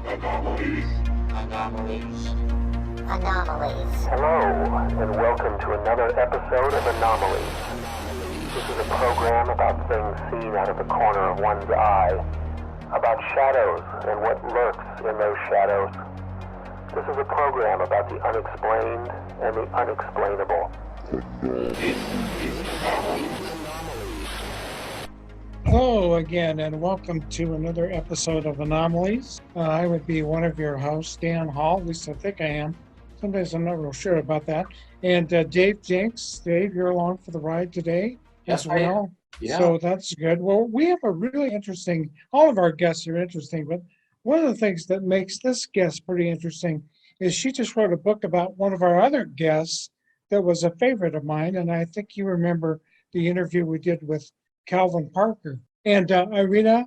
Anomalies. Anomalies. Anomalies. Hello, and welcome to another episode of Anomalies. This is a program about things seen out of the corner of one's eye, about shadows and what lurks in those shadows. This is a program about the unexplained and the unexplainable. Hello again, and welcome to another episode of Anomalies. I would be one of your hosts, Dan Hall. At least I think I am. Sometimes I'm not real sure about that. And Dave Jinks. Dave, you're along for the ride today as well. Yeah. So that's good. Well, we have a really interesting, all of our guests are interesting, but one of the things that makes this guest pretty interesting is she just wrote a book about one of our other guests that was a favorite of mine. And I think you remember the interview we did with Calvin Parker. And Irena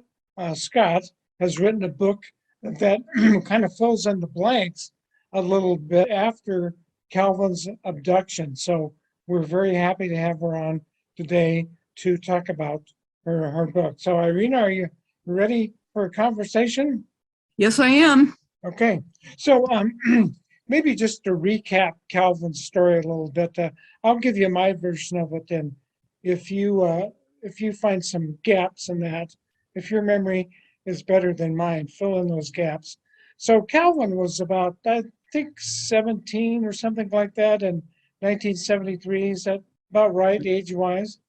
Scott has written a book that kind of fills in the blanks a little bit after Calvin's abduction. So we're very happy to have her on today to talk about her book. So Irena, are you ready for a conversation? Yes, I am. Okay. So maybe just to recap Calvin's story a little bit, I'll give you my version of it. And if you find some gaps in that, if your memory is better than mine, fill in those gaps. So Calvin was about, I think, 17 or something like that in 1973. Is that about right, age-wise?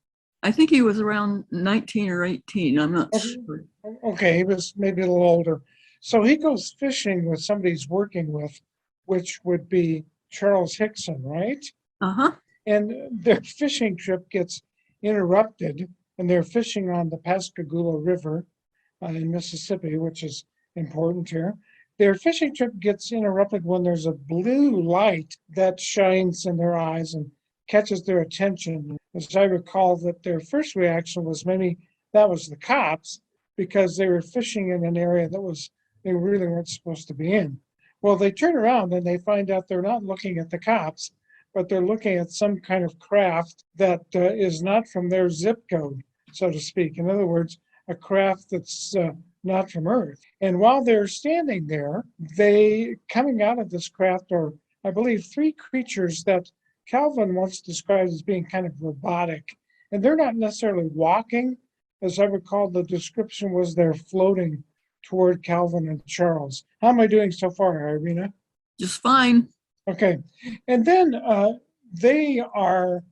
I think he was around 19 or 18. I'm not sure. Okay, he was maybe a little older. So he goes fishing with somebody he's working with, which would be Charles Hickson, right? Uh-huh. And their fishing trip gets interrupted, and they're fishing on the Pascagoula River in Mississippi, which is important here. Their fishing trip gets interrupted when there's a blue light that shines in their eyes and catches their attention. As I recall, that their first reaction was maybe that was the cops, because they were fishing in an area that they really weren't supposed to be in. Well, they turn around and they find out they're not looking at the cops, but they're looking at some kind of craft that is not from their zip code, so to speak. In other words, a craft that's not from Earth. And while they're standing there, coming out of this craft are, I believe, three creatures that Calvin once described as being kind of robotic. And they're not necessarily walking. As I recall, the description was they're floating toward Calvin and Charles. How am I doing so far, Irena? Just fine. Okay. And then they are,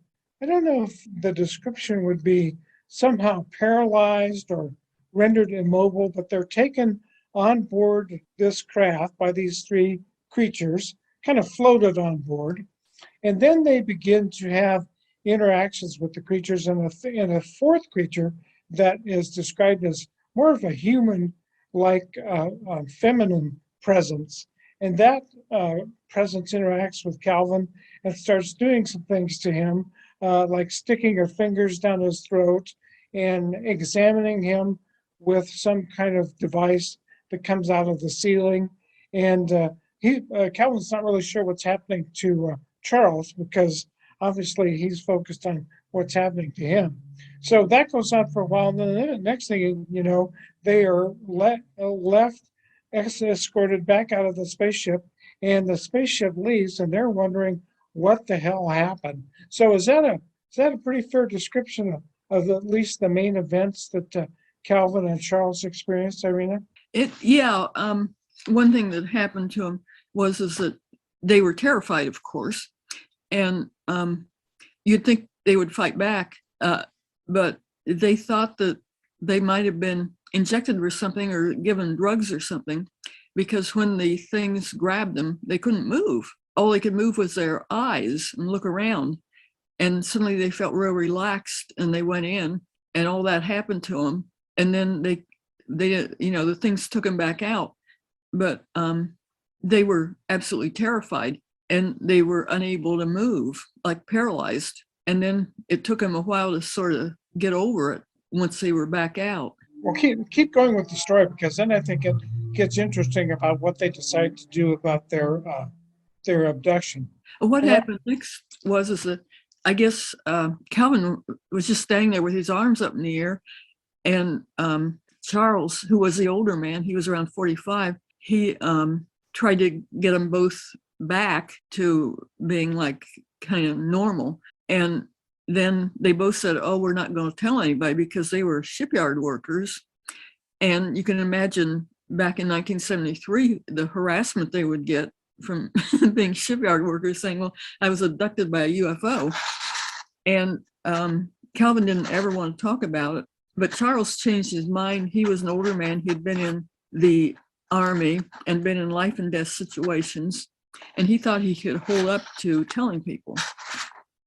I don't know if the description would be somehow paralyzed or rendered immobile, but they're taken on board this craft by these three creatures, kind of floated on board. And then they begin to have interactions with the creatures, and a fourth creature that is described as more of a human-like feminine presence. And that presence interacts with Calvin and starts doing some things to him, like sticking her fingers down his throat and examining him with some kind of device that comes out of the ceiling. And Calvin's not really sure what's happening to Charles, because obviously he's focused on what's happening to him. So that goes on for a while. And then the next thing you know, they are left escorted back out of the spaceship, and the spaceship leaves, and they're wondering what the hell happened. So is that a pretty fair description of at least the main events that Calvin and Charles experienced, Irena? One thing that happened to them is that they were terrified, of course, and you'd think they would fight back, but they thought that they might have been injected with something or given drugs or something, because when the things grabbed them, they couldn't move. All they could move was their eyes and look around. And suddenly they felt real relaxed, and they went in, and all that happened to them. And then they the things took them back out, but they were absolutely terrified, and they were unable to move, like paralyzed. And then it took them a while to sort of get over it once they were back out. Well, keep going with the story, because then I think it gets interesting about what they decide to do about their abduction. What happened next was that I guess Calvin was just standing there with his arms up in the air, and Charles, who was the older man, he was around 45, he tried to get them both back to being like kind of normal. And then they both said, oh, we're not going to tell anybody, because they were shipyard workers. And you can imagine back in 1973, the harassment they would get from being shipyard workers saying, well, I was abducted by a UFO. And Calvin didn't ever want to talk about it, but Charles changed his mind. He was an older man. He'd been in the Army and been in life and death situations, and he thought he could hold up to telling people.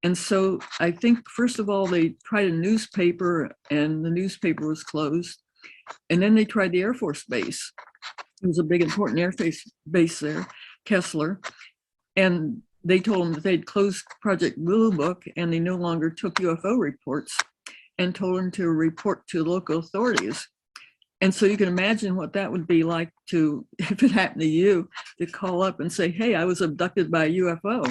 And so I think, first of all, they tried a newspaper, and the newspaper was closed. And then they tried the Air Force Base. It was a big, important Air Force base there, Kessler. And they told them that they'd closed Project Blue Book, and they no longer took UFO reports, and told them to report to local authorities. And so you can imagine what that would be like to, if it happened to you, to call up and say, hey, I was abducted by a UFO.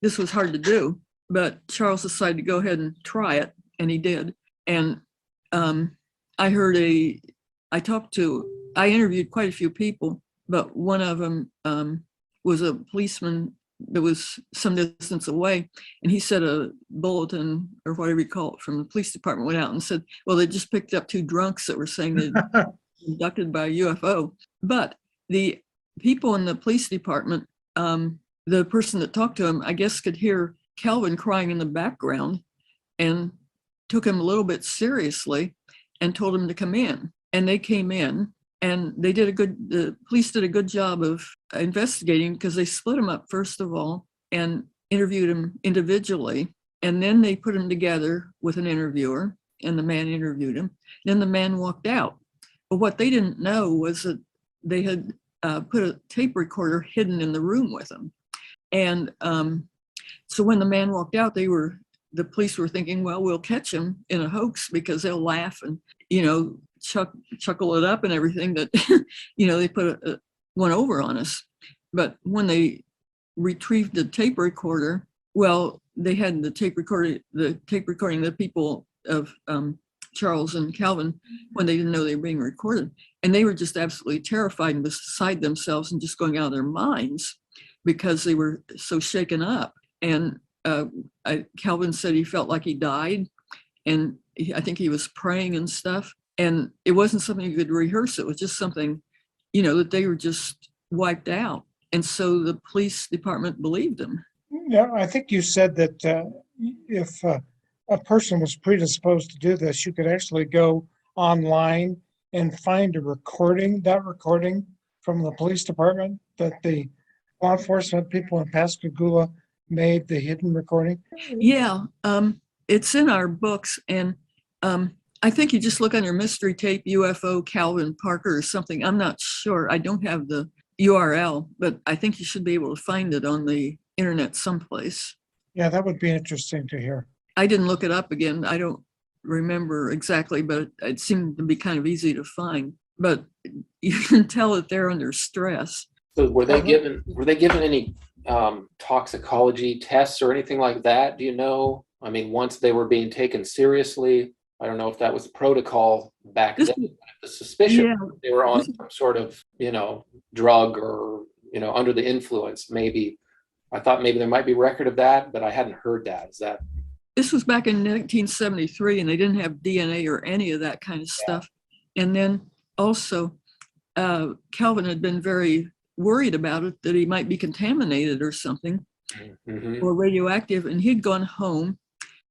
This was hard to do, but Charles decided to go ahead and try it, and he did. And I interviewed quite a few people, but one of them was a policeman that was some distance away, and he said a bulletin, or whatever you call it, from the police department went out and said, well, they just picked up two drunks that were saying they'd been abducted by a UFO. But the people in the police department, the person that talked to him, I guess, could hear Calvin crying in the background, and took him a little bit seriously and told him to come in. And they came in, and the police did a good job of investigating, because they split him up, first of all, and interviewed him individually. And then they put him together with an interviewer, and the man interviewed him. Then the man walked out. But what they didn't know was that they had put a tape recorder hidden in the room with him. And so when the man walked out, the police were thinking, well, we'll catch him in a hoax, because they'll laugh and, chuckle it up and everything, that, they put one over on us. But when they retrieved the tape recorder, well, they had the tape recording the people of Charles and Calvin, when they didn't know they were being recorded. And they were just absolutely terrified and beside themselves and just going out of their minds, because they were so shaken up. And Calvin said he felt like he died, and I think he was praying and stuff. And it wasn't something you could rehearse. It was just something, that they were just wiped out. And so the police department believed him. Yeah, I think you said that if a person was predisposed to do this, you could actually go online and find that recording from the police department, that the law enforcement people in Pascagoula made the hidden recording. Yeah, it's in our books. And I think you just look on your mystery tape, UFO Calvin Parker or something. I'm not sure. I don't have the URL, but I think you should be able to find it on the internet someplace. Yeah, that would be interesting to hear. I didn't look it up again. I don't remember exactly, but it seemed to be kind of easy to find. But you can tell that they're under stress. So were they given any toxicology tests or anything like that? Do you know? I mean, once they were being taken seriously, I don't know if that was protocol back then. The suspicion they were on some sort of, drug or, under the influence. Maybe I thought maybe there might be record of that, but I hadn't heard that. Is that? This was back in 1973, and they didn't have DNA or any of that kind of stuff. And then also, Calvin had been very worried about it, that he might be contaminated or something, or radioactive. And he'd gone home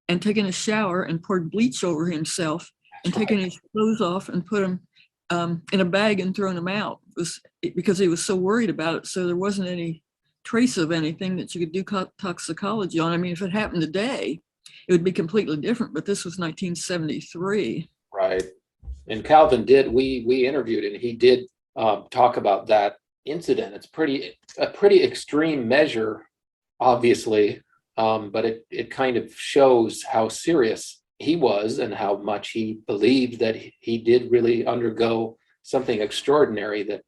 and taken a shower and poured bleach over himself, and taken his clothes off and put them in a bag and thrown them out. It was because he was so worried about it. So there wasn't any trace of anything that you could do toxicology on. I mean, if it happened today, it would be completely different, but this was 1973. Right. And Calvin we interviewed, and he did talk about that incident. It's a pretty extreme measure, obviously, but it kind of shows how serious he was and how much he believed that he did really undergo something extraordinary that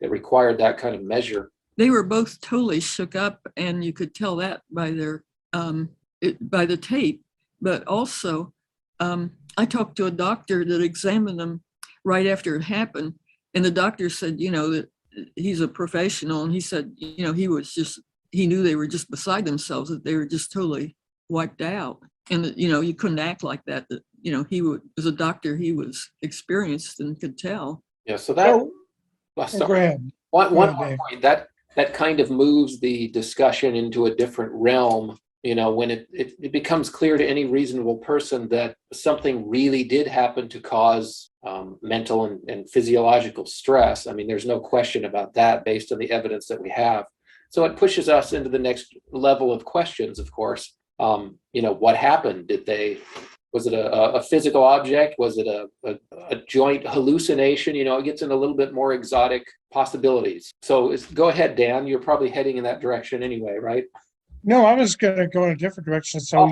required that kind of measure. They were both totally shook up, and you could tell that by their by the tape. But also, I talked to a doctor that examined them right after it happened, And the doctor said, that he's a professional, and he said, he knew they were just beside themselves, that they were just totally wiped out. And that, you couldn't act like that, as a doctor, he was experienced and could tell. Yeah. So that, Go ahead. One Go ahead, more Dave. point, that kind of moves the discussion into a different realm, when it becomes clear to any reasonable person that something really did happen to cause mental and physiological stress. I mean, there's no question about that based on the evidence that we have. So it pushes us into the next level of questions, of course. What happened? Was it a physical object? Was it a joint hallucination? It gets into a little bit more exotic possibilities. So go ahead, Dan. You're probably heading in that direction anyway, right? No, I was going to go in a different direction. So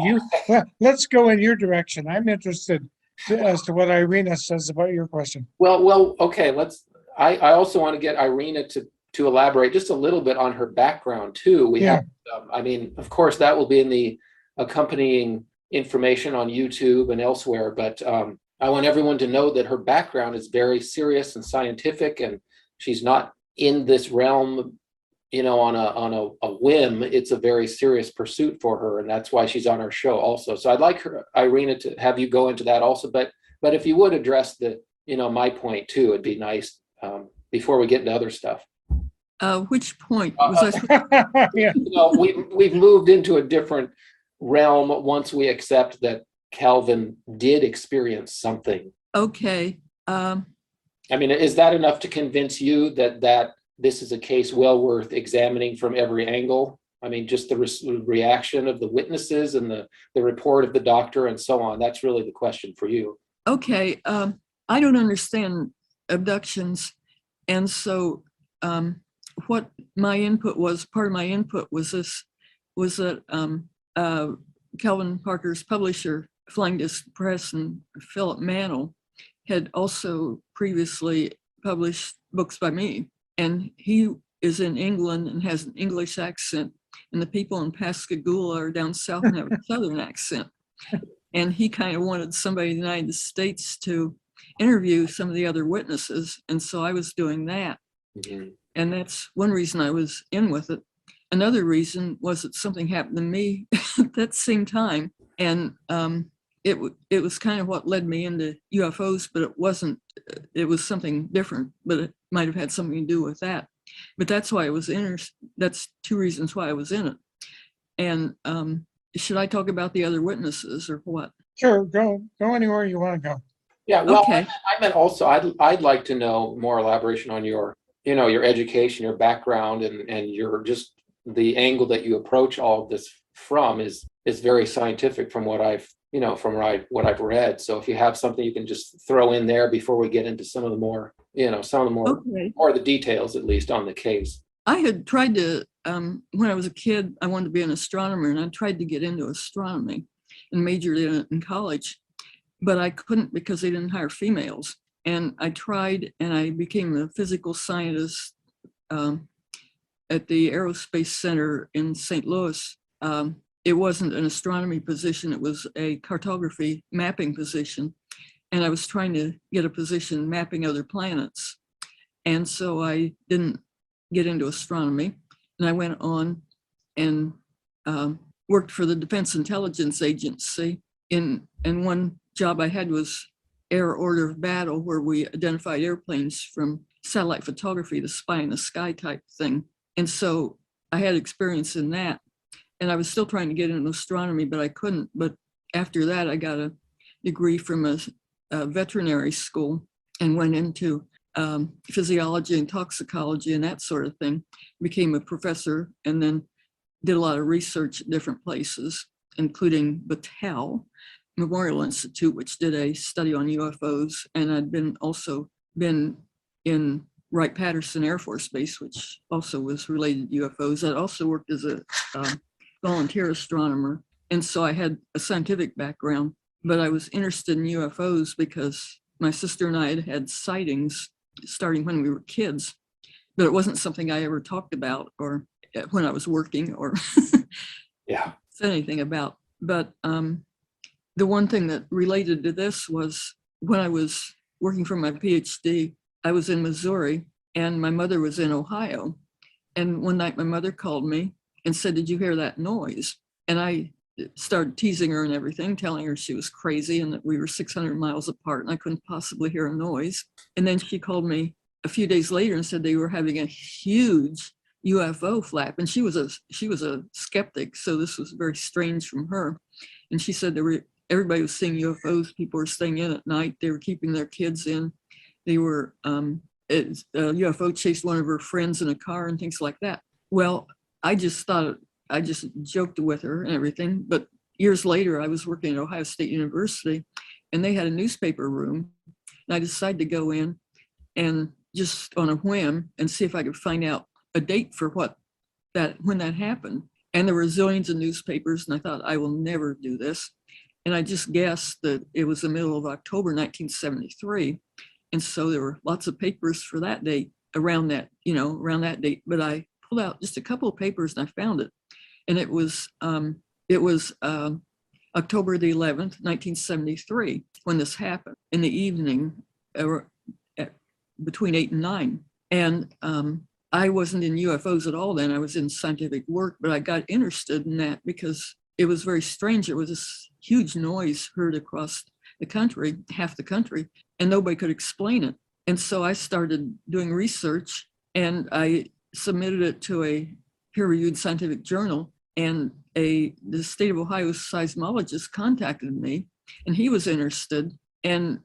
let's go in your direction. I'm interested as to what Irena says about your question. Well, okay. I also want to get Irena to elaborate just a little bit on her background too. We have, of course, that will be in the accompanying information on YouTube and elsewhere, but I want everyone to know that her background is very serious and scientific, and she's not in this realm, on a whim. It's a very serious pursuit for her, and that's why she's on our show also. So I'd like Irena, to have you go into that also, but if you would address my point too, it'd be nice before we get into other stuff. Which point was I? Yeah. We've moved into a different realm once we accept that Calvin did experience something. Okay. Is that enough to convince you that this is a case well worth examining from every angle? Just the reaction of the witnesses and the report of the doctor and so on. That's really the question for you. Okay. I don't understand abductions. And so what my input was, part of my input was that Calvin Parker's publisher, Flying Disc Press, and Philip Mantle had also previously published books by me. And he is in England and has an English accent, and the people in Pascagoula are down south and have a southern accent. And he kind of wanted somebody in the United States to interview some of the other witnesses. And so I was doing that. Mm-hmm. And that's one reason I was in with it. Another reason was that something happened to me at that same time. And it was kind of what led me into UFOs, but it was something different, but it might have had something to do with that. But that's why I was that's two reasons why I was in it. And should I talk about the other witnesses or what? Sure, go anywhere you want to go. Yeah, well, okay. I meant also, I'd like to know more elaboration on your education, your background, and your just the angle that you approach all of this from is very scientific from what I've what I've read. So if you have something you can just throw in there before we get into some of the more more of the details, at least on the case. I had tried to, when I was a kid, I wanted to be an astronomer, and I tried to get into astronomy and majored in it in college, but I couldn't because they didn't hire females. And I tried, and I became a physical scientist at the Aerospace Center in St. Louis. It wasn't an astronomy position, it was a cartography mapping position. And I was trying to get a position mapping other planets. And so I didn't get into astronomy. And I went on and worked for the Defense Intelligence Agency. And one job I had was Air Order of Battle, where we identified airplanes from satellite photography, the spy in the sky type thing. And so I had experience in that. And I was still trying to get into astronomy, but I couldn't. But after that, I got a degree from a veterinary school and went into physiology and toxicology and that sort of thing. Became a professor and then did a lot of research at different places, including Battelle Memorial Institute, which did a study on UFOs. And I'd also been in Wright-Patterson Air Force Base, which also was related to UFOs. I also worked as a volunteer astronomer. And so I had a scientific background, but I was interested in UFOs because my sister and I had sightings starting when we were kids, but it wasn't something I ever talked about or when I was working or said anything about. But the one thing that related to this was when I was working for my PhD, I was in Missouri and my mother was in Ohio. And one night my mother called me and said, "Did you hear that noise?" And I started teasing her and everything, telling her she was crazy and that we were 600 miles apart and I couldn't possibly hear a noise. And then she called me a few days later and said they were having a huge UFO flap. And she was a skeptic, so this was very strange from her. And she said everybody was seeing UFOs. People were staying in at night. They were keeping their kids in. They were a UFO chased one of her friends in a car and things like that. Well, I just joked with her and everything. But years later, I was working at Ohio State University and they had a newspaper room. And I decided to go in and just on a whim and see if I could find out a date for when that happened. And there were zillions of newspapers and I thought, I will never do this. And I just guessed that it was the middle of October 1973. And so there were lots of papers for that date around that date. But I pulled out just a couple of papers and I found it. And it was October the 11th, 1973, when this happened in the evening between 8 and 9. And I wasn't in UFOs at all then. I was in scientific work, but I got interested in that because it was very strange. There was this huge noise heard across the country, half the country, and nobody could explain it. And so I started doing research and I submitted it to a peer-reviewed scientific journal, and the state of Ohio seismologist contacted me and he was interested. And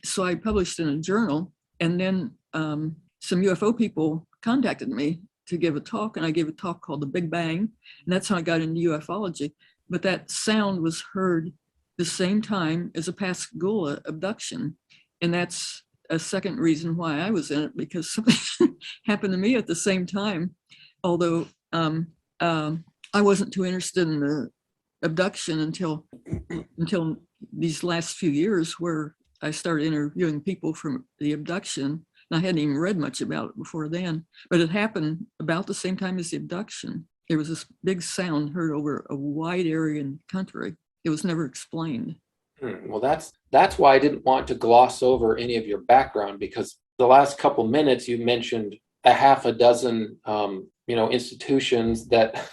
so I published in a journal, and then some UFO people contacted me to give a talk, and I gave a talk called The Big Bang, and that's how I got into ufology. But that sound was heard the same time as a Pascagoula abduction, and that's a second reason why I was in it, because something happened to me at the same time, although I wasn't too interested in the abduction until these last few years, where I started interviewing people from the abduction. And I hadn't even read much about it before then, but it happened about the same time as the abduction. There was this big sound heard over a wide area in the country. It was never explained. Well, that's why I didn't want to gloss over any of your background, because the last couple minutes you mentioned a half a dozen institutions that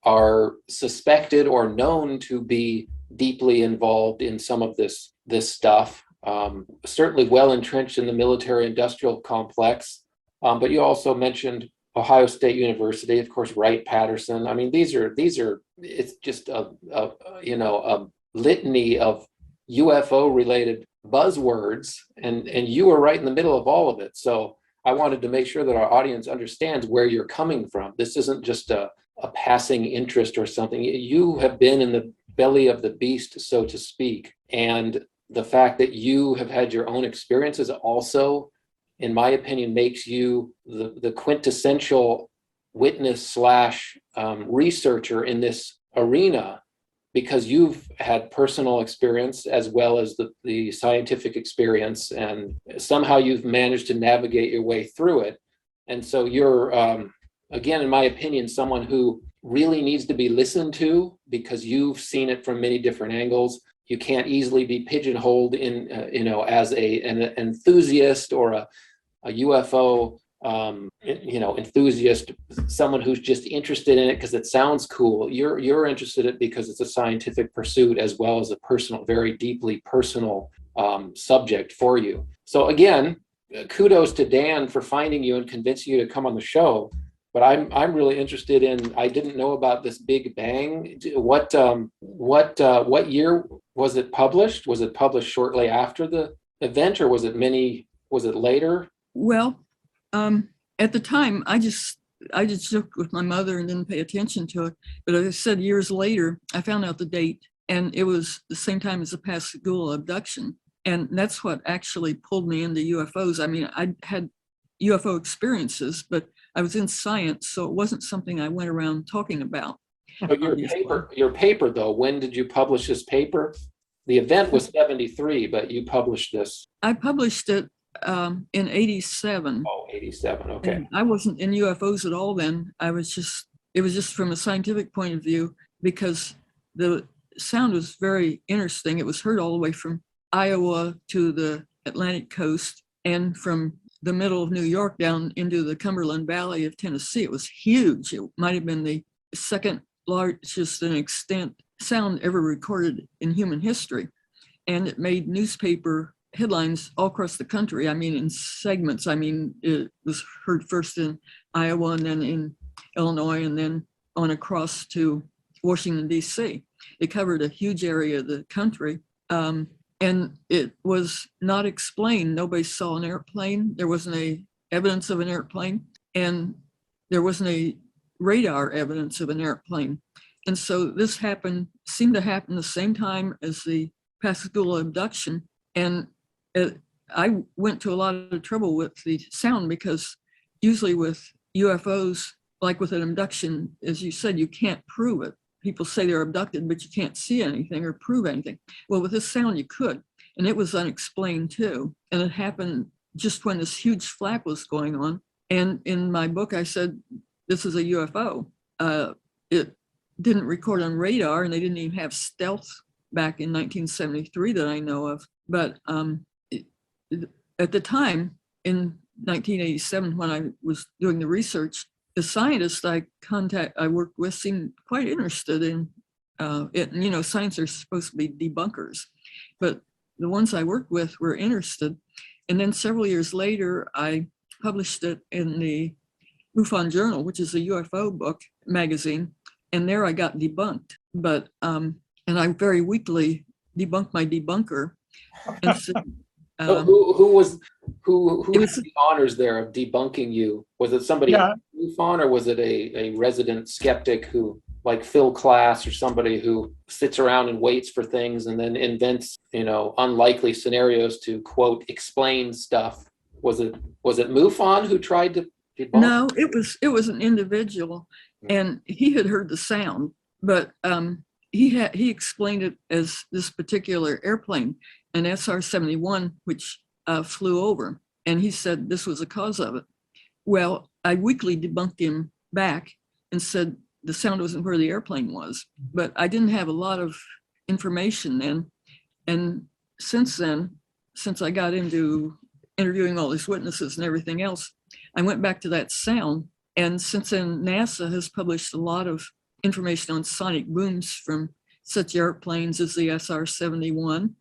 are suspected or known to be deeply involved in some of this stuff. Certainly well entrenched in the military-industrial complex, but you also mentioned Ohio State University, of course, Wright-Patterson. I mean, these are. It's just a litany of UFO-related buzzwords, and you were right in the middle of all of it. So I wanted to make sure that our audience understands where you're coming from. This isn't just a passing interest or something. You have been in the belly of the beast, so to speak, and the fact that you have had your own experiences also, in my opinion, makes you the quintessential witness / researcher in this arena, because you've had personal experience as well as the scientific experience, and somehow you've managed to navigate your way through it. And so you're, again, in my opinion, someone who really needs to be listened to, because you've seen it from many different angles. You can't easily be pigeonholed in, as an enthusiast or a UFO, enthusiast, someone who's just interested in it because it sounds cool. You're interested in it because it's a scientific pursuit as well as a personal, very deeply personal subject for you. So again, kudos to Dan for finding you and convincing you to come on the show. But I'm really interested in. I didn't know about this Big Bang. What year was it published? Was it published shortly after the event, or was it later? Well, at the time, I just joked with my mother and didn't pay attention to it. But as I said, years later, I found out the date, and it was the same time as the Pascagoula abduction, and that's what actually pulled me into UFOs. I mean, I had UFO experiences, but I was in science, so it wasn't something I went around talking about. But your paper though, when did you publish this paper? The event was 73, but you published this. I published it in 87. Oh, 87, okay. And I wasn't in UFOs at all then. It was just from a scientific point of view, because the sound was very interesting. It was heard all the way from Iowa to the Atlantic coast. And from the middle of New York down into the Cumberland Valley of Tennessee, it was huge. It might have been the second largest in extent sound ever recorded in human history. And it made newspaper headlines all across the country. I mean, in segments. I mean, it was heard first in Iowa and then in Illinois and then on across to Washington, D.C. It covered a huge area of the country. And it was not explained. Nobody saw an airplane. There wasn't a evidence of an airplane. And there wasn't a radar evidence of an airplane. And so this seemed to happen the same time as the Pascagoula abduction. And I went to a lot of trouble with the sound because usually with UFOs, like with an abduction, as you said, you can't prove it. People say they're abducted, but you can't see anything or prove anything. Well, with this sound, you could. And it was unexplained too. And it happened just when this huge flap was going on. And in my book, I said, this is a UFO. It didn't record on radar, and they didn't even have stealth back in 1973 that I know of. But at the time, in 1987, when I was doing the research, the scientists I worked with seemed quite interested in it. And, you know, scientists are supposed to be debunkers, but the ones I worked with were interested. And then several years later, I published it in the MUFON Journal, which is a UFO book magazine. And there I got debunked, but, and I very weakly debunked my debunker. And so, who had the honors there of debunking you? Was it somebody on MUFON, or was it a resident skeptic who, like Phil Klass, or somebody who sits around and waits for things and then invents, you know, unlikely scenarios to, quote, explain stuff? Was it MUFON who tried to debunk? No, it was an individual, and he had heard the sound, but he explained it as this particular airplane, an SR-71, which flew over, and he said this was the cause of it. Well, I weakly debunked him back and said the sound wasn't where the airplane was, but I didn't have a lot of information then. And since then, since I got into interviewing all these witnesses and everything else, I went back to that sound. And since then, NASA has published a lot of information on sonic booms from such airplanes as the SR-71.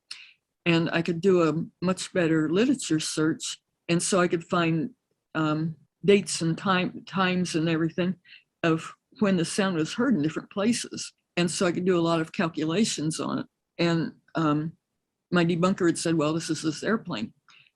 And I could do a much better literature search. And so I could find dates and times and everything of when the sound was heard in different places. And so I could do a lot of calculations on it. And my debunker had said, well, this is this airplane.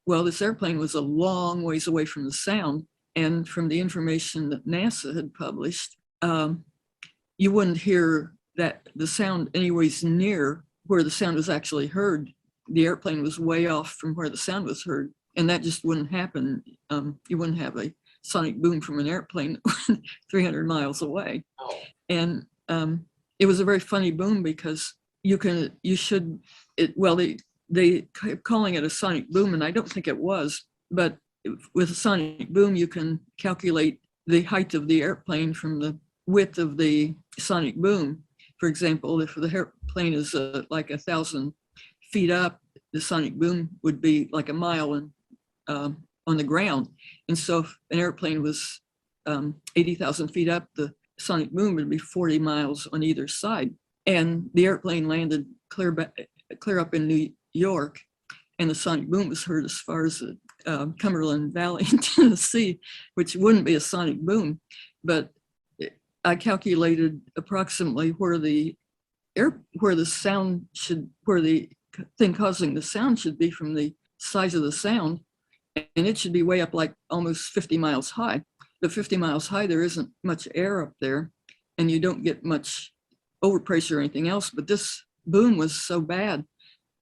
Well, this airplane was a long ways away from the sound. And from the information that NASA had published, you wouldn't hear that the sound anyways near where the sound was actually heard. The airplane was way off from where the sound was heard. And that just wouldn't happen. You wouldn't have a sonic boom from an airplane 300 miles away. Oh. And it was a very funny boom because they kept calling it a sonic boom, and I don't think it was, but with a sonic boom, you can calculate the height of the airplane from the width of the sonic boom. For example, if the airplane is like 1,000 feet up, the sonic boom would be like a mile on the ground. And so if an airplane was 80,000 feet up, the sonic boom would be 40 miles on either side. And the airplane landed clear up in New York, and the sonic boom was heard as far as the Cumberland Valley in Tennessee, which wouldn't be a sonic boom. But I calculated approximately where the thing causing the sound should be from the size of the sound, and it should be way up, like almost 50 miles high. But 50 miles high, there isn't much air up there, and you don't get much overpressure or anything else. But this boom was so bad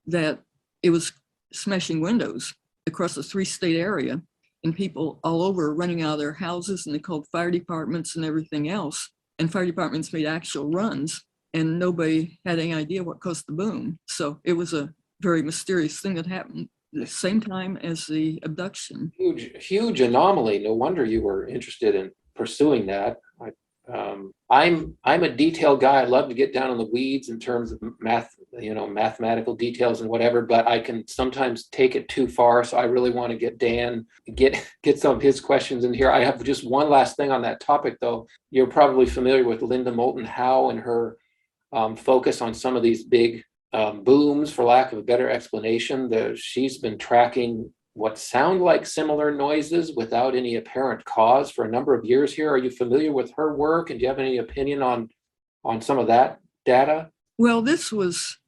that it was smashing windows across a 3-state area, and people all over running out of their houses, and they called fire departments and everything else. And fire departments made actual runs, and nobody had any idea what caused the boom. So it was a very mysterious thing that happened at the same time as the abduction. Huge anomaly. No wonder you were interested in pursuing that. I'm a detail guy. I love to get down in the weeds in terms of mathematical details and whatever, but I can sometimes take it too far. So I really want to get Dan, get some of his questions in here. I have just one last thing on that topic, though. You're probably familiar with Linda Moulton Howe and her focus on some of these big booms, for lack of a better explanation. She's been tracking what sound like similar noises without any apparent cause for a number of years here. Are you familiar with her work, and do you have any opinion on some of that data? Well, this was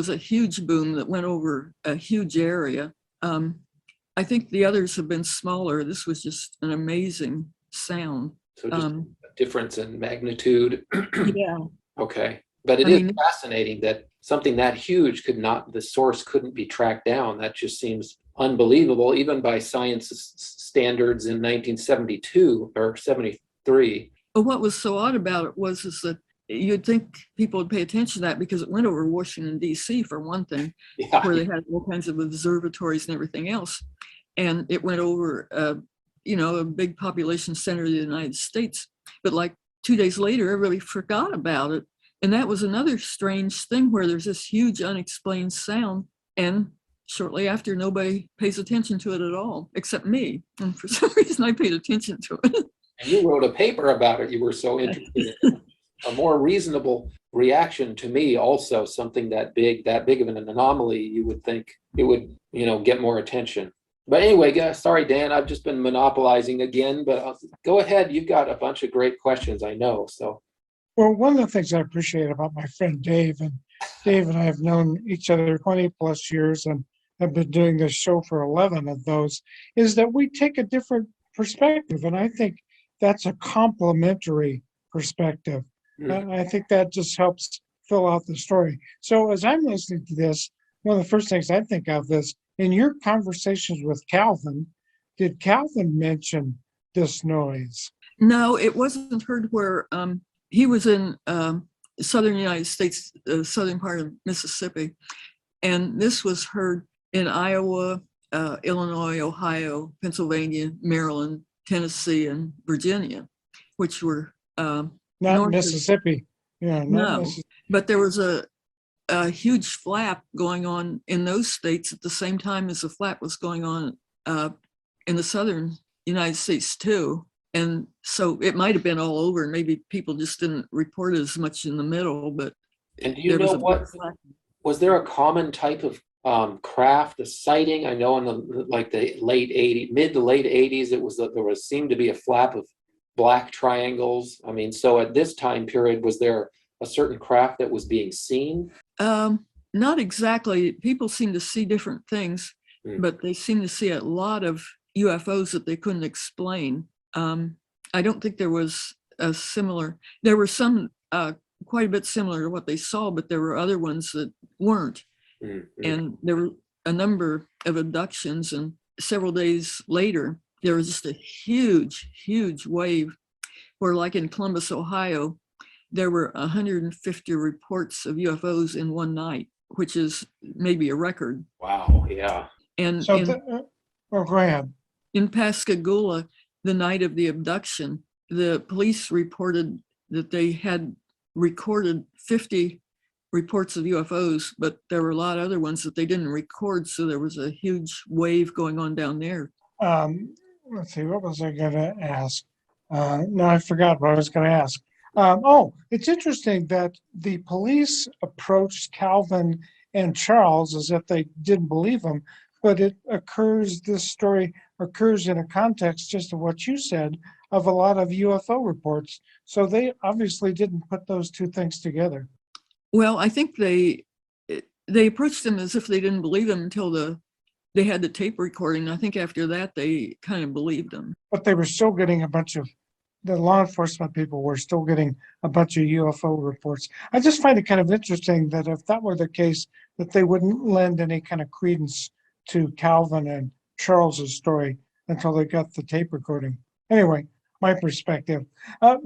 a huge boom that went over a huge area. I think the others have been smaller. This was just an amazing sound. So just a difference in magnitude. Yeah. Okay. But it is fascinating that something that huge the source couldn't be tracked down. That just seems unbelievable, even by science standards in 1972 or 73. But what was so odd about it was that you'd think people would pay attention to that because it went over Washington, D.C. for one thing, where they had all kinds of observatories and everything else. And it went over, a big population center of the United States. But like 2 days later, everybody forgot about it. And that was another strange thing where there's this huge unexplained sound. And shortly after, nobody pays attention to it at all, except me. And for some reason, I paid attention to it. And you wrote a paper about it. You were so interested in it. A more reasonable reaction to me also, something that big of an anomaly, you would think it would, get more attention. But anyway, sorry, Dan, I've just been monopolizing again, but go ahead. You've got a bunch of great questions, I know. So, Well, one of the things I appreciate about my friend Dave and I have known each other 20 plus years and have been doing this show for 11 of those, is that we take a different perspective. And I think that's a complementary perspective. I think that just helps fill out the story. So as I'm listening to this, one of the first things I think of is, in your conversations with Calvin, did Calvin mention this noise? No, it wasn't heard where he was in southern United States, southern part of Mississippi. And this was heard in Iowa, Illinois, Ohio, Pennsylvania, Maryland, Tennessee, and Virginia, which were Not Mississippi. But there was a huge flap going on in those states at the same time as the flap was going on in the southern United States too. And so it might have been all over, and maybe people just didn't report as much in the middle. But and do you know what was there a common type of craft, a sighting? I know in the mid to late 80s, there seemed to be a flap of black triangles. I mean, so at this time period, was there a certain craft that was being seen? Not exactly. People seem to see different things, but they seem to see a lot of UFOs that they couldn't explain. I don't think there was there were some quite a bit similar to what they saw, but there were other ones that weren't. And there were a number of abductions, and several days later, there was just a huge, huge wave where, like in Columbus, Ohio, there were 150 reports of UFOs in one night, which is maybe a record. Wow, yeah. And so go ahead. In Pascagoula, the night of the abduction, the police reported that they had recorded 50 reports of UFOs, but there were a lot of other ones that they didn't record. So there was a huge wave going on down there. Let's see, what was I going to ask? No, I forgot what I was going to ask. It's interesting that the police approached Calvin and Charles as if they didn't believe them, but this story occurs in a context, just of what you said, of a lot of UFO reports. So they obviously didn't put those two things together. Well, I think they approached them as if they didn't believe them until they had the tape recording. I think after that, they kind of believed them. But they were still getting the law enforcement people were still getting a bunch of UFO reports. I just find it kind of interesting that if that were the case, that they wouldn't lend any kind of credence to Calvin and Charles's story until they got the tape recording. Anyway, my perspective. I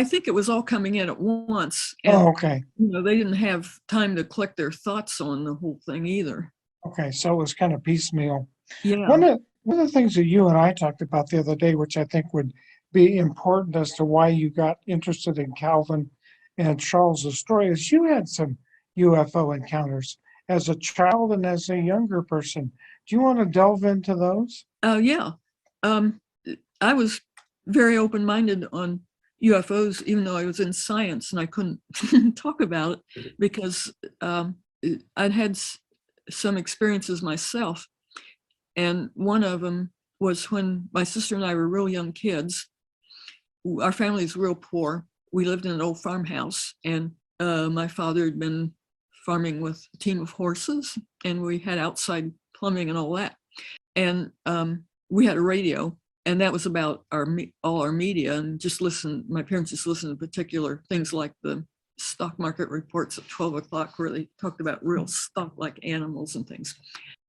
think it was all coming in at once. And, okay. They didn't have time to collect their thoughts on the whole thing either. Okay, so it was kind of piecemeal. Yeah. One of the things that you and I talked about the other day, which I think would be important as to why you got interested in Calvin and Charles's story, is you had some UFO encounters as a child and as a younger person. Do you want to delve into those? Yeah. I was very open-minded on UFOs, even though I was in science and I couldn't talk about it because I'd had some experiences myself. And one of them was when my sister and I were real young kids. Our family is real poor. We lived in an old farmhouse, and my father had been farming with a team of horses, and we had outside plumbing and all that. And we had a radio, and that was about all our media, and just listen. My parents just listened to particular things like the stock market reports at 12 o'clock where they talked about real stuff like animals and things.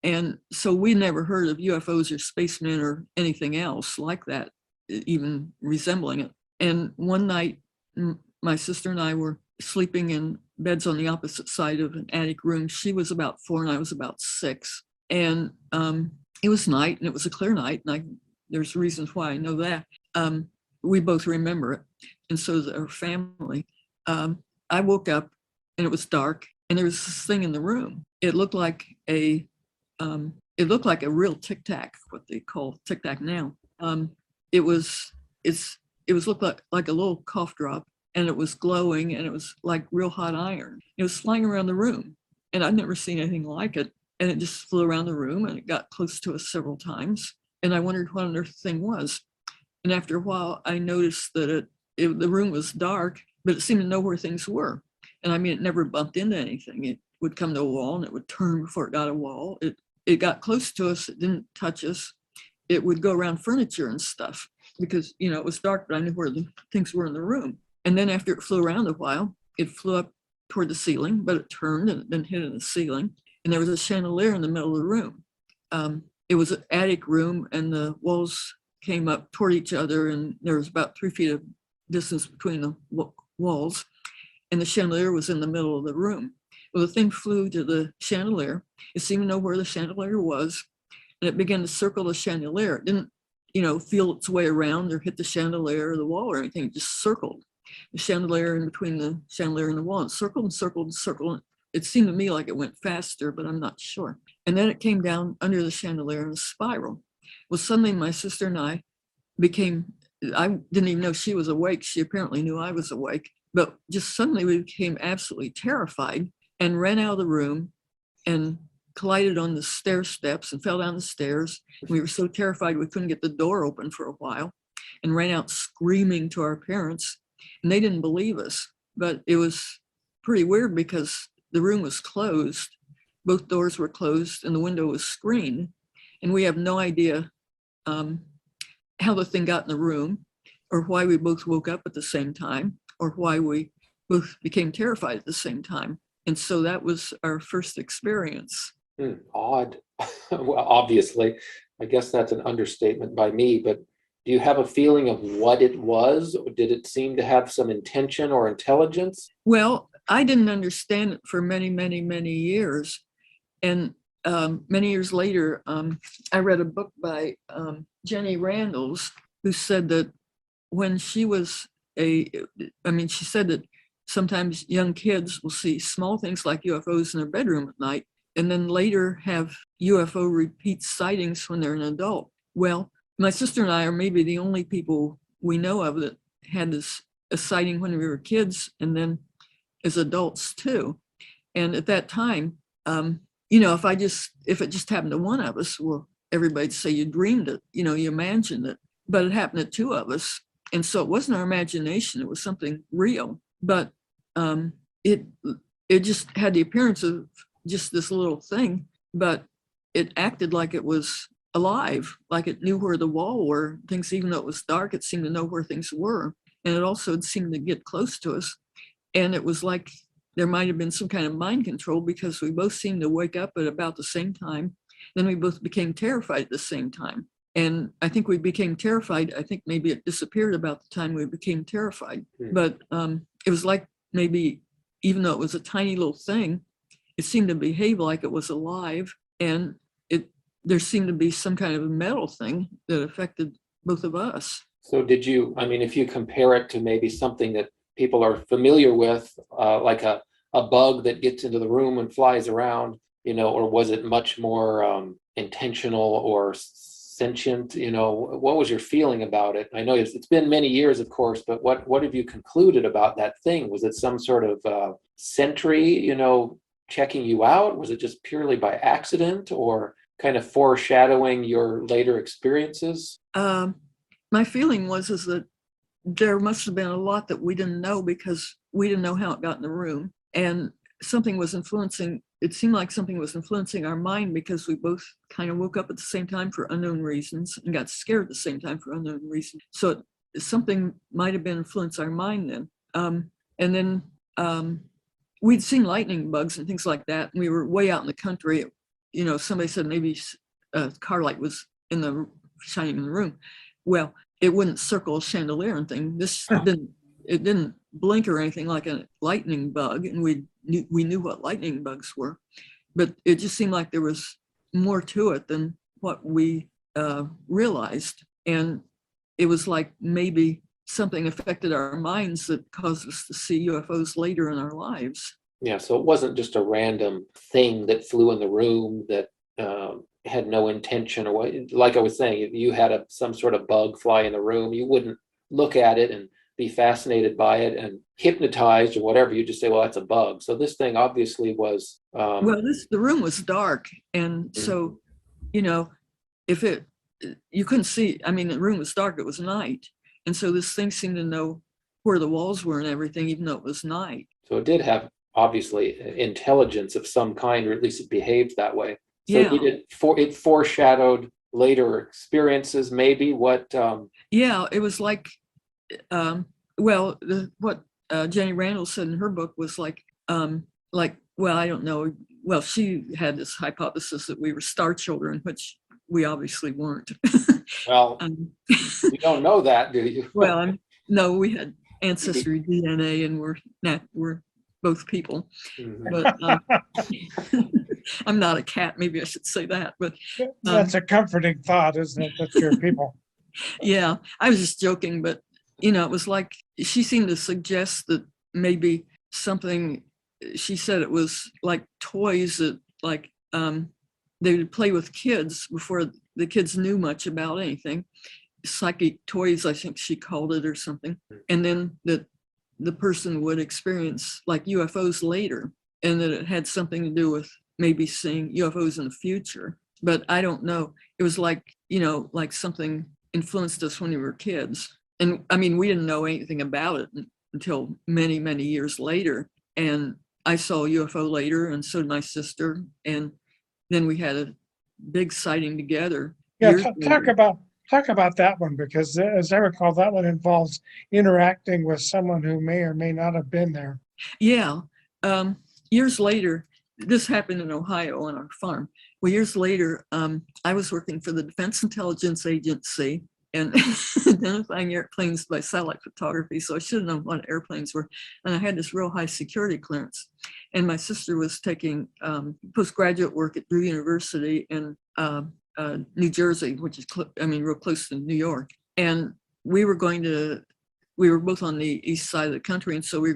And so we never heard of UFOs or spacemen or anything else like that, even resembling it. And one night, my sister and I were sleeping in beds on the opposite side of an attic room. She was about 4 and I was about 6. And it was night, and it was a clear night. And there's reasons why I know that. We both remember it. And so does our family. I woke up and it was dark, and there was this thing in the room. It looked like a real Tic Tac, what they call Tic Tac now. It was looked like a little cough drop, and it was glowing, and it was like real hot iron. It was flying around the room, and I'd never seen anything like it. And it just flew around the room, and it got close to us several times. And I wondered what on earth the thing was. And after a while, I noticed that the room was dark, but it seemed to know where things were. And I mean, it never bumped into anything. It would come to a wall, and it would turn before it got a wall. It got close to us. It didn't touch us. It would go around furniture and stuff because, it was dark, but I knew where the things were in the room. And then after it flew around a while, it flew up toward the ceiling, but it turned and then hit in the ceiling. And there was a chandelier in the middle of the room. It was an attic room, and the walls came up toward each other, and there was about 3 feet of distance between the walls, and the chandelier was in the middle of the room. Well, the thing flew to the chandelier. It seemed to know where the chandelier was, and it began to circle the chandelier. It didn't, feel its way around or hit the chandelier or the wall or anything. It just circled the chandelier in between the chandelier and the wall, and circled and circled and circled. It seemed to me like it went faster, but I'm not sure. And then it came down under the chandelier in a spiral. Well, suddenly my sister and I didn't even know she was awake. She apparently knew I was awake, but just suddenly we became absolutely terrified and ran out of the room and collided on the stair steps and fell down the stairs. We were so terrified we couldn't get the door open for a while, and ran out screaming to our parents, and they didn't believe us. But it was pretty weird because the room was closed. Both doors were closed and the window was screened, and we have no idea how the thing got in the room, or why we both woke up at the same time, or why we both became terrified at the same time. And so that was our first experience. Odd. Well, obviously, I guess that's an understatement by me, but do you have a feeling of what it was? Or did it seem to have some intention or intelligence? Well, I didn't understand it for many, many, many years. And many years later, I read a book by Jenny Randalls, who said that when she was she said that sometimes young kids will see small things like UFOs in their bedroom at night, and then later have UFO repeat sightings when they're an adult. Well, my sister and I are maybe the only people we know of that had a sighting when we were kids, and then as adults too. And at that time, if it just happened to one of us, well, everybody'd say you dreamed it, you imagined it, but it happened to 2 of us. And so it wasn't our imagination, it was something real, but it just had the appearance of just this little thing, but it acted like it was alive, like it knew where the wall were, things, even though it was dark, it seemed to know where things were. And it also seemed to get close to us. And it was like there might have been some kind of mind control, because we both seemed to wake up at about the same time. Then we both became terrified at the same time. And I think we became terrified. I think maybe it disappeared about the time we became terrified. But it was like maybe, even though it was a tiny little thing, it seemed to behave like it was alive. And there seemed to be some kind of a metal thing that affected both of us. So if you compare it to maybe something that people are familiar with, like a a bug that gets into the room and flies around, or was it much more intentional or sentient? What was your feeling about it? I know it's been many years, of course, but what have you concluded about that thing? Was it some sort of sentry, checking you out? Was it just purely by accident, or kind of foreshadowing your later experiences? My feeling is that there must have been a lot that we didn't know, because we didn't know how it got in the room, and something was influencing. It seemed like something was influencing our mind, because we both kind of woke up at the same time for unknown reasons and got scared at the same time for unknown reasons. So something might have been influencing our mind then. And then we'd seen lightning bugs and things like that. And we were way out in the country. Somebody said maybe a car light was shining in the room. Well, it wouldn't circle a chandelier and thing. It didn't blink or anything like a lightning bug, and we knew what lightning bugs were, but it just seemed like there was more to it than what we realized. And it was like maybe something affected our minds that caused us to see UFOs later in our lives. Yeah, so it wasn't just a random thing that flew in the room that had no intention, or what. Like I was saying, if you had some sort of bug fly in the room, you wouldn't look at it and be fascinated by it and hypnotized or whatever. You just say, well, that's a bug. So this thing obviously was the room was dark, and so if you couldn't see, the room was dark, it was night, and so this thing seemed to know where the walls were and everything, even though it was night. So it did have obviously intelligence of some kind, or at least it behaved that way. So Yeah. it foreshadowed later experiences, maybe. What it was like what Jenny Randall said in her book was I don't know. Well, she had this hypothesis that we were star children, which we obviously weren't. Well, you don't know that, do you? Well, no, we had ancestry DNA, and we're both people. Mhm. But I'm not a cat. Maybe I should say that. But That's a comforting thought, isn't it? That you're people. Yeah, I was just joking, but it was like she seemed to suggest that maybe something. She said it was like toys that they would play with kids before the kids knew much about anything. Psychic toys, I think she called it, or something. And then that the person would experience like UFOs later, and that it had something to do with maybe seeing UFOs in the future. But I don't know. It was like something influenced us when we were kids. And we didn't know anything about it until many, many years later. And I saw a UFO later, and so did my sister. And then we had a big sighting together. Yeah, talk about that one, because as I recall, that one involves interacting with someone who may or may not have been there. Yeah. Years later, this happened in Ohio on our farm. Well, years later, I was working for the Defense Intelligence Agency and identifying airplanes by satellite photography. So I should have known what airplanes were. And I had this real high security clearance. And my sister was taking postgraduate work at Drew University in New Jersey, which is, real close to New York. And we were both on the east side of the country. And so we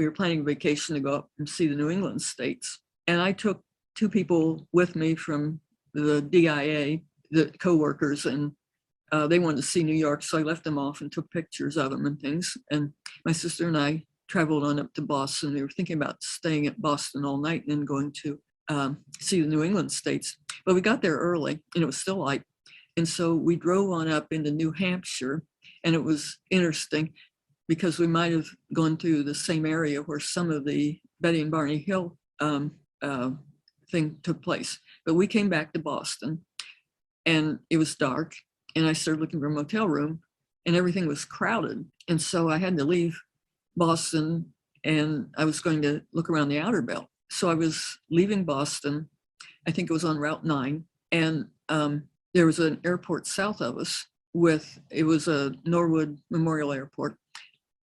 were planning a vacation to go up and see the New England states. And I took two people with me from the DIA, the coworkers, and they wanted to see New York. So I left them off and took pictures of them and things. And my sister and I traveled on up to Boston. We were thinking about staying at Boston all night and then going to see the New England states. But we got there early, and it was still light. And so we drove on up into New Hampshire, and it was interesting because we might have gone through the same area where some of the Betty and Barney Hill thing took place. But we came back to Boston, and it was dark, and I started looking for a motel room, and everything was crowded. And so I had to leave Boston, and I was going to look around the outer belt. So I was leaving Boston, I think it was on Route 9, and there was an airport south of us it was a Norwood Memorial Airport,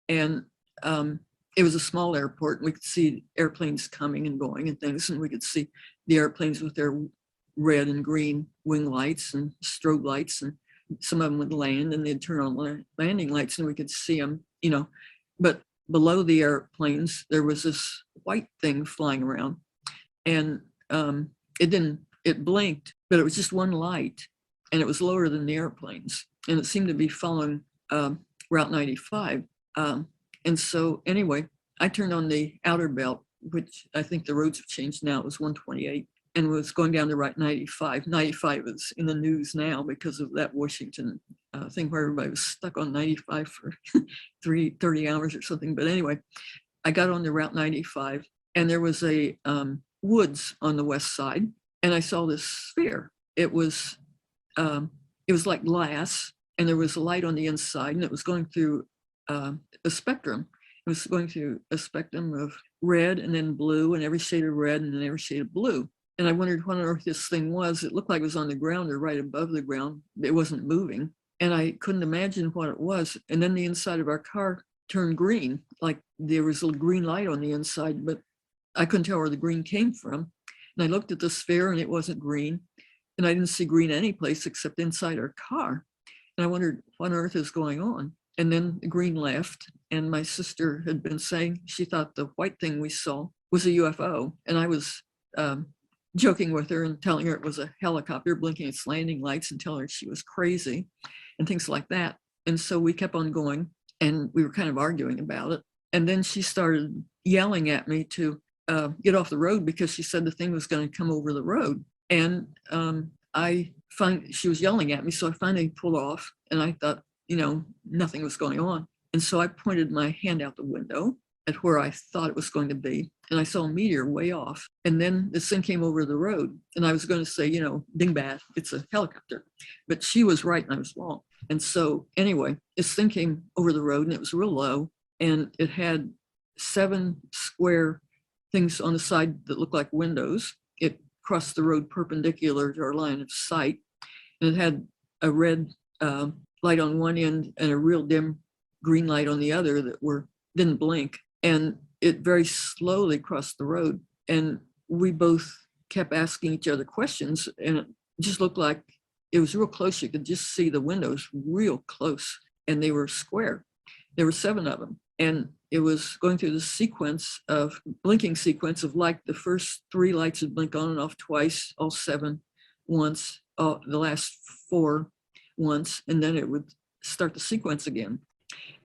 and it was a small airport. We could see airplanes coming and going and things, and we could see the airplanes with their red and green wing lights and strobe lights, and some of them would land and they'd turn on landing lights and we could see them, but below the airplanes, there was this white thing flying around, and it blinked, but it was just one light, and it was lower than the airplanes, and it seemed to be following Route 95. And so anyway, I turned on the outer belt, which I think the roads have changed now. It was 128, and was going down to Route 95. 95 is in the news now because of that Washington thing where everybody was stuck on 95 for 30 hours or something. But anyway, I got on the Route 95, and there was a woods on the west side, and I saw this sphere. It was like glass, and there was a light on the inside, and it was going through a spectrum. It was going through a spectrum of red and then blue and every shade of red and then every shade of blue. And I wondered what on earth this thing was. It looked like it was on the ground or right above the ground. It wasn't moving. And I couldn't imagine what it was. And then the inside of our car turned green, like there was a green light on the inside, but I couldn't tell where the green came from. And I looked at the sphere and it wasn't green. And I didn't see green any place except inside our car. And I wondered what on earth is going on. And then the green left, and my sister had been saying she thought the white thing we saw was a UFO. And I was joking with her and telling her it was a helicopter blinking its landing lights and telling her she was crazy and things like that. And so we kept on going, and we were kind of arguing about it. And then she started yelling at me to get off the road because she said the thing was going to come over the road. And she was yelling at me, so I finally pulled off, and I thought, nothing was going on. And so I pointed my hand out the window at where I thought it was going to be, and I saw a meteor way off. And then this thing came over the road, and I was going to say, dingbat, it's a helicopter. But she was right and I was wrong. And so anyway, this thing came over the road, and it was real low, and it had 7 square things on the side that looked like windows. It crossed the road perpendicular to our line of sight, and it had a red light on one end and a real dim green light on the other that didn't blink. And it very slowly crossed the road. And we both kept asking each other questions, and it just looked like it was real close. You could just see the windows real close, and they were square. There were 7 of them. And it was going through the blinking sequence of like the first 3 lights would blink on and off twice, all 7 once, the last 4 once, and then it would start the sequence again.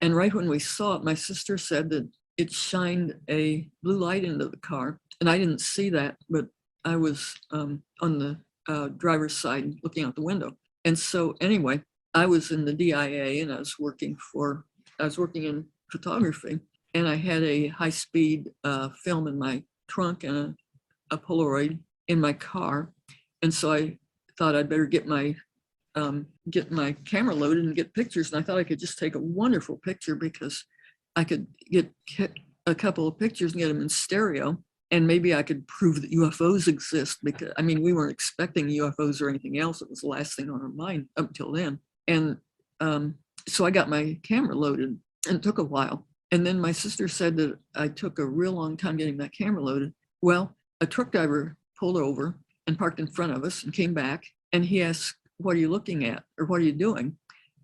And right when we saw it, my sister said that it shined a blue light into the car. And I didn't see that, but I was on the driver's side looking out the window. And so anyway, I was in the DIA, and I was working in photography, and I had a high-speed film in my trunk and a Polaroid in my car. And so I thought I'd better get my camera loaded and get pictures. And I thought I could just take a wonderful picture because I could get a couple of pictures and get them in stereo. And maybe I could prove that UFOs exist, because we weren't expecting UFOs or anything else. It was the last thing on our mind up until then. And so I got my camera loaded, and it took a while. And then my sister said that I took a real long time getting that camera loaded. Well, a truck driver pulled over and parked in front of us and came back, and he asked, "What are you looking at, or what are you doing?"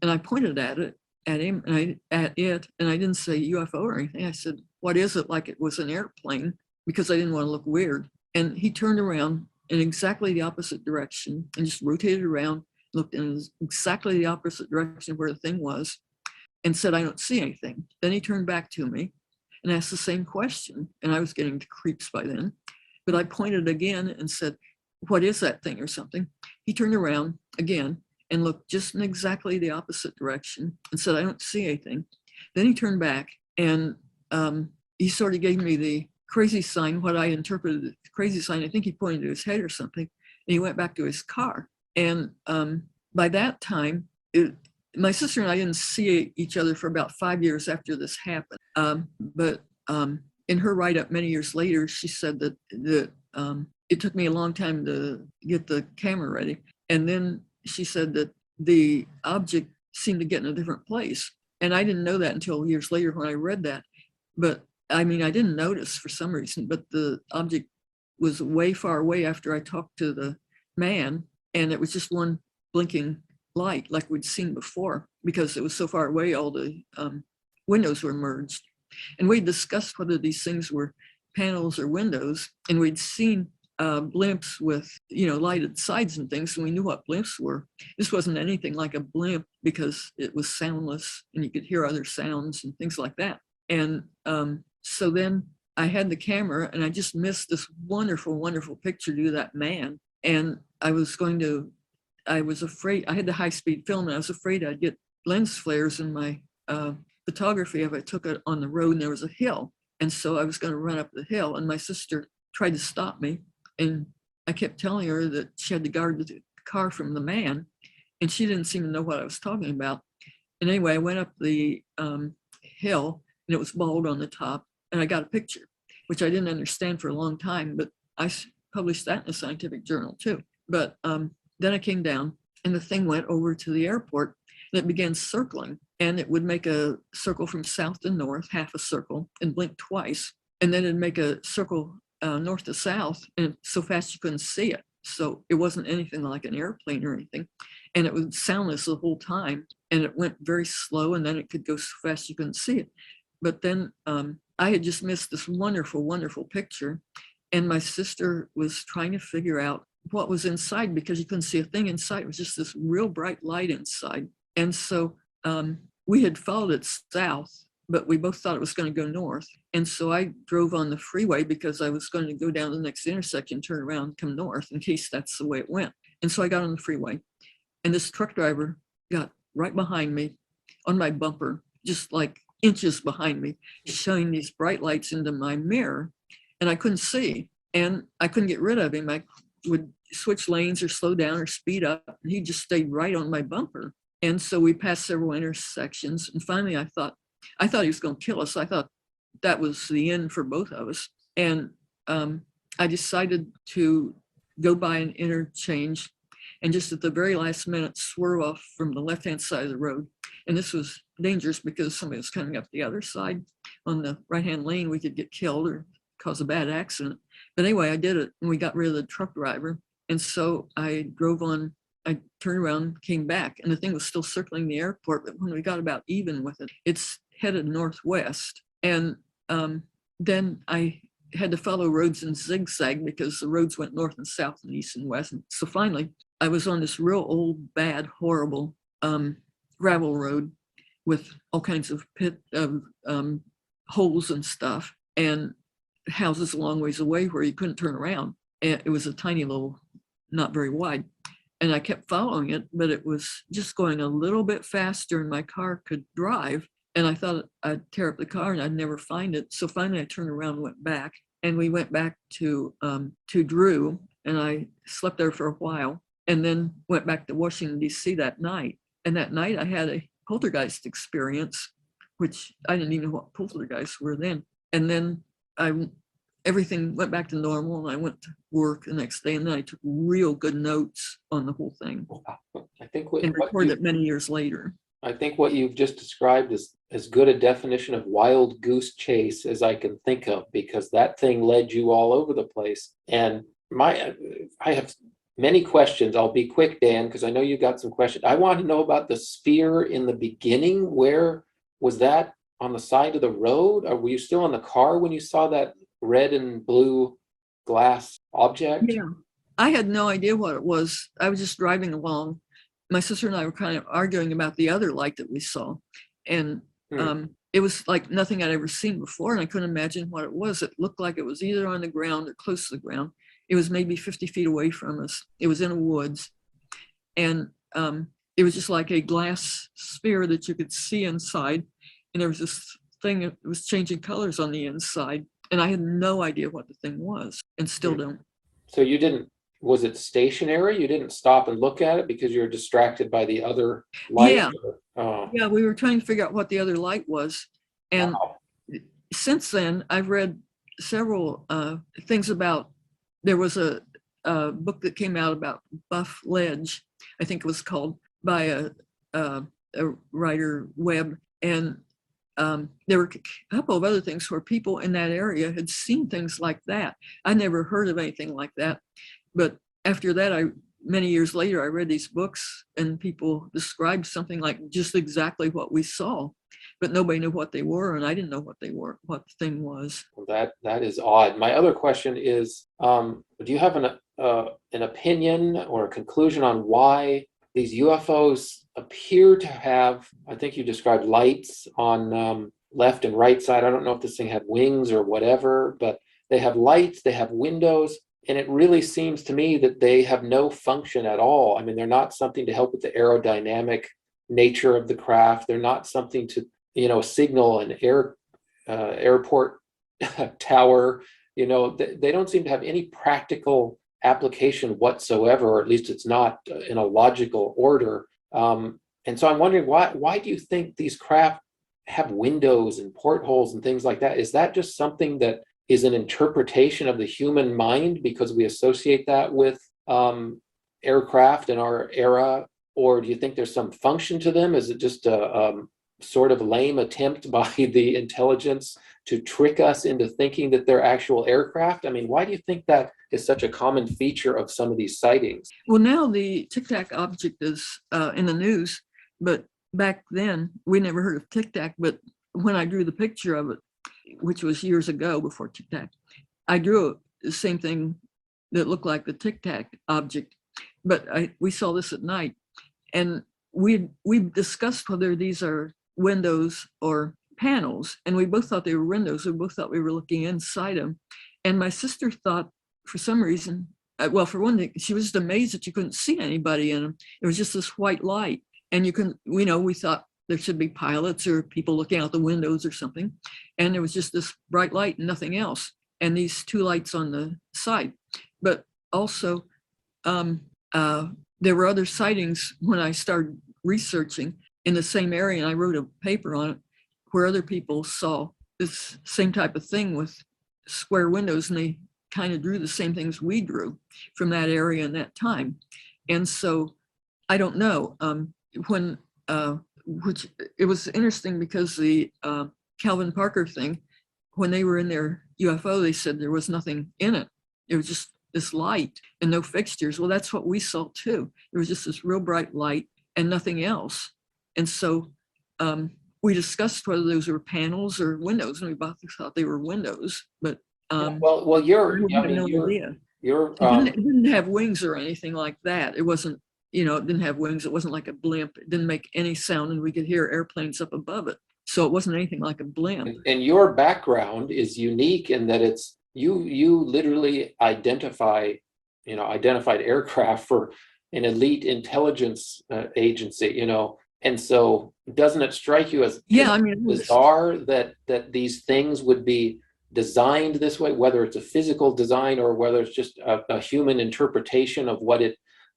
And I pointed at him, and I didn't say UFO or anything. I said, "What is it?" Like it was an airplane, because I didn't want to look weird. And he turned around in exactly the opposite direction and just rotated around, looked in exactly the opposite direction where the thing was, and said, "I don't see anything." Then he turned back to me and asked the same question, and I was getting the creeps by then. But I pointed again and said, "What is that thing?" or something. He turned around again and looked just in exactly the opposite direction and said, "I don't see anything." Then he turned back, and he sort of gave me the crazy sign, what I interpreted as crazy sign. I think he pointed to his head or something, and he went back to his car. And by that time, my sister and I didn't see each other for about 5 years after this happened. But in her write-up many years later, she said that it took me a long time to get the camera ready. And then she said that the object seemed to get in a different place. And I didn't know that until years later when I read that. But I didn't notice for some reason, but the object was way far away after I talked to the man, and it was just one blinking light like we'd seen before, because it was so far away, all the windows were merged. And we discussed whether these things were panels or windows, and we'd seen blimps with, lighted sides and things, and we knew what blimps were. This wasn't anything like a blimp because it was soundless and you could hear other sounds and things like that. And so then I had the camera and I just missed this wonderful, wonderful picture to that man. And I was afraid, I had the high-speed film and I was afraid I'd get lens flares in my photography if I took it on the road and there was a hill. And so I was going to run up the hill, and my sister tried to stop me. And I kept telling her that she had to guard the car from the man, and she didn't seem to know what I was talking about. And anyway, I went up the hill, and it was bald on the top, and I got a picture, which I didn't understand for a long time, but I published that in a scientific journal too. But then I came down, and the thing went over to the airport, and it began circling, and it would make a circle from south to north, half a circle, and blink twice, and then it'd make a circle north to south, and so fast you couldn't see it. So it wasn't anything like an airplane or anything. And it was soundless the whole time. And it went very slow, and then it could go so fast you couldn't see it. But then I had just missed this wonderful, wonderful picture. And my sister was trying to figure out what was inside, because you couldn't see a thing inside. It was just this real bright light inside. And so we had followed it south, but we both thought it was going to go north. And so I drove on the freeway because I was going to go down to the next intersection, turn around, come north in case that's the way it went. And so I got on the freeway, and this truck driver got right behind me on my bumper, just like inches behind me, showing these bright lights into my mirror, and I couldn't see, and I couldn't get rid of him. I would switch lanes or slow down or speed up, and he just stayed right on my bumper. And so we passed several intersections, and finally I thought he was going to kill us. I thought that was the end for both of us. And I decided to go by an interchange and just at the very last minute swerve off from the left-hand side of the road. And this was dangerous because somebody was coming up the other side. On the right-hand lane, we could get killed or cause a bad accident. But anyway, I did it, and we got rid of the truck driver. And so I drove on, I turned around, came back, and the thing was still circling the airport. But when we got about even with it, it's headed northwest. And then I had to follow roads in zigzag because the roads went north and south and east and west. And so finally, I was on this real old, bad, horrible gravel road with all kinds of holes and stuff, and houses a long ways away where you couldn't turn around. And it was a tiny little, not very wide. And I kept following it, but it was just going a little bit faster and my car could drive. And I thought I'd tear up the car and I'd never find it. So finally I turned around and went back, and we went back to Drew, and I slept there for a while, and then went back to Washington, DC that night. And that night I had a poltergeist experience, which I didn't even know what poltergeists were then. And then everything went back to normal, and I went to work the next day, and then I took real good notes on the whole thing. I think and recorded it many years later. I think what you've just described is as good a definition of wild goose chase as I can think of, because that thing led you all over the place. And I have many questions. I'll be quick, Dan, because I know you got some questions. I want to know about the sphere in the beginning. Where was that? On the side of the road? Or were you still in the car when you saw that red and blue glass object? Yeah, I had no idea what it was. I was just driving along. My sister and I were kind of arguing about the other light that we saw. And it was like nothing I'd ever seen before, and I couldn't imagine what it was. It looked like it was either on the ground or close to the ground. It was maybe 50 feet away from us. It was in the woods. And it was just like a glass sphere that you could see inside. And there was this thing that was changing colors on the inside. And I had no idea what the thing was, and still don't. So you didn't, was it stationary? You didn't stop and look at it because you were distracted by the other light? Yeah. Yeah, we were trying to figure out what the other light was. And since then, I've read several things about, there was a book that came out about Buff Ledge, I think it was called, by a writer, Webb. And there were a couple of other things where people in that area had seen things like that. I never heard of anything like that. But after that, I many years later, I read these books and people described something like just exactly what we saw, but nobody knew what they were, and I didn't know what they were, what the thing was. Well, that is odd. My other question is, do you have an opinion or a conclusion on why these UFOs appear to have, I think you described lights on left and right side. I don't know if this thing had wings or whatever, but they have lights, they have windows, and it really seems to me that they have no function at all. I mean, they're not something to help with the aerodynamic nature of the craft. They're not something to, signal an airport tower. They don't seem to have any practical application whatsoever, or at least it's not in a logical order. And so I'm wondering, why do you think these craft have windows and portholes and things like that? Is that just something that is an interpretation of the human mind because we associate that with aircraft in our era? Or do you think there's some function to them? Is it just a sort of lame attempt by the intelligence to trick us into thinking that they're actual aircraft? I mean, why do you think that is such a common feature of some of these sightings? Well, now the Tic Tac object is in the news, but back then we never heard of Tic Tac. But when I drew the picture of it, which was years ago before Tic Tac, I drew the same thing that looked like the Tic Tac object. But we saw this at night, and we discussed whether these are windows or panels, and we both thought they were windows. We both thought we were looking inside them. And my sister thought, for some reason, well, for one thing, she was just amazed that you couldn't see anybody in them. It was just this white light, and we thought there should be pilots or people looking out the windows or something, and there was just this bright light and nothing else, and these two lights on the side. But also, there were other sightings when I started researching in the same area, and I wrote a paper on it where other people saw this same type of thing with square windows, and they kind of drew the same things we drew from that area in that time. And so I don't know, which it was interesting because the Calvin Parker thing, when they were in their UFO, they said there was nothing in it. It was just this light and no fixtures. Well, that's what we saw too. It was just this real bright light and nothing else. And so we discussed whether those were panels or windows, and we both thought they were windows. But well, it didn't have wings or anything like that. It wasn't, it didn't have wings. It wasn't like a blimp. It didn't make any sound, and we could hear airplanes up above it. So it wasn't anything like a blimp. And your background is unique in that it's you literally identified aircraft for an elite intelligence agency, and so doesn't it strike you as bizarre that these things would be designed this way, whether it's a physical design or whether it's just a human interpretation of what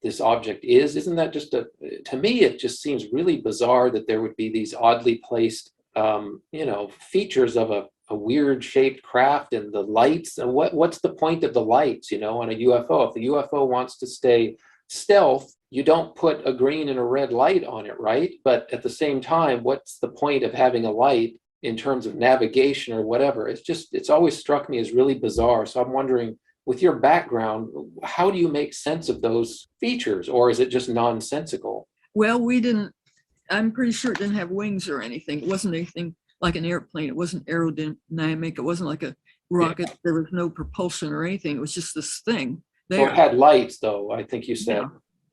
this object is? Isn't that just to me, it just seems really bizarre that there would be these oddly placed, features of a weird shaped craft and the lights. And what's the point of the lights, on a UFO? If the UFO wants to stay stealth, you don't put a green and a red light on it, right? But at the same time, what's the point of having a light in terms of navigation or whatever? It's always struck me as really bizarre. So I'm wondering, with your background, how do you make sense of those features, or is it just nonsensical? Well, I'm pretty sure it didn't have wings or anything. It wasn't anything like an airplane. It wasn't aerodynamic. It wasn't like a rocket. Yeah. There was no propulsion or anything. It was just this thing. So it had lights, though, I think you said.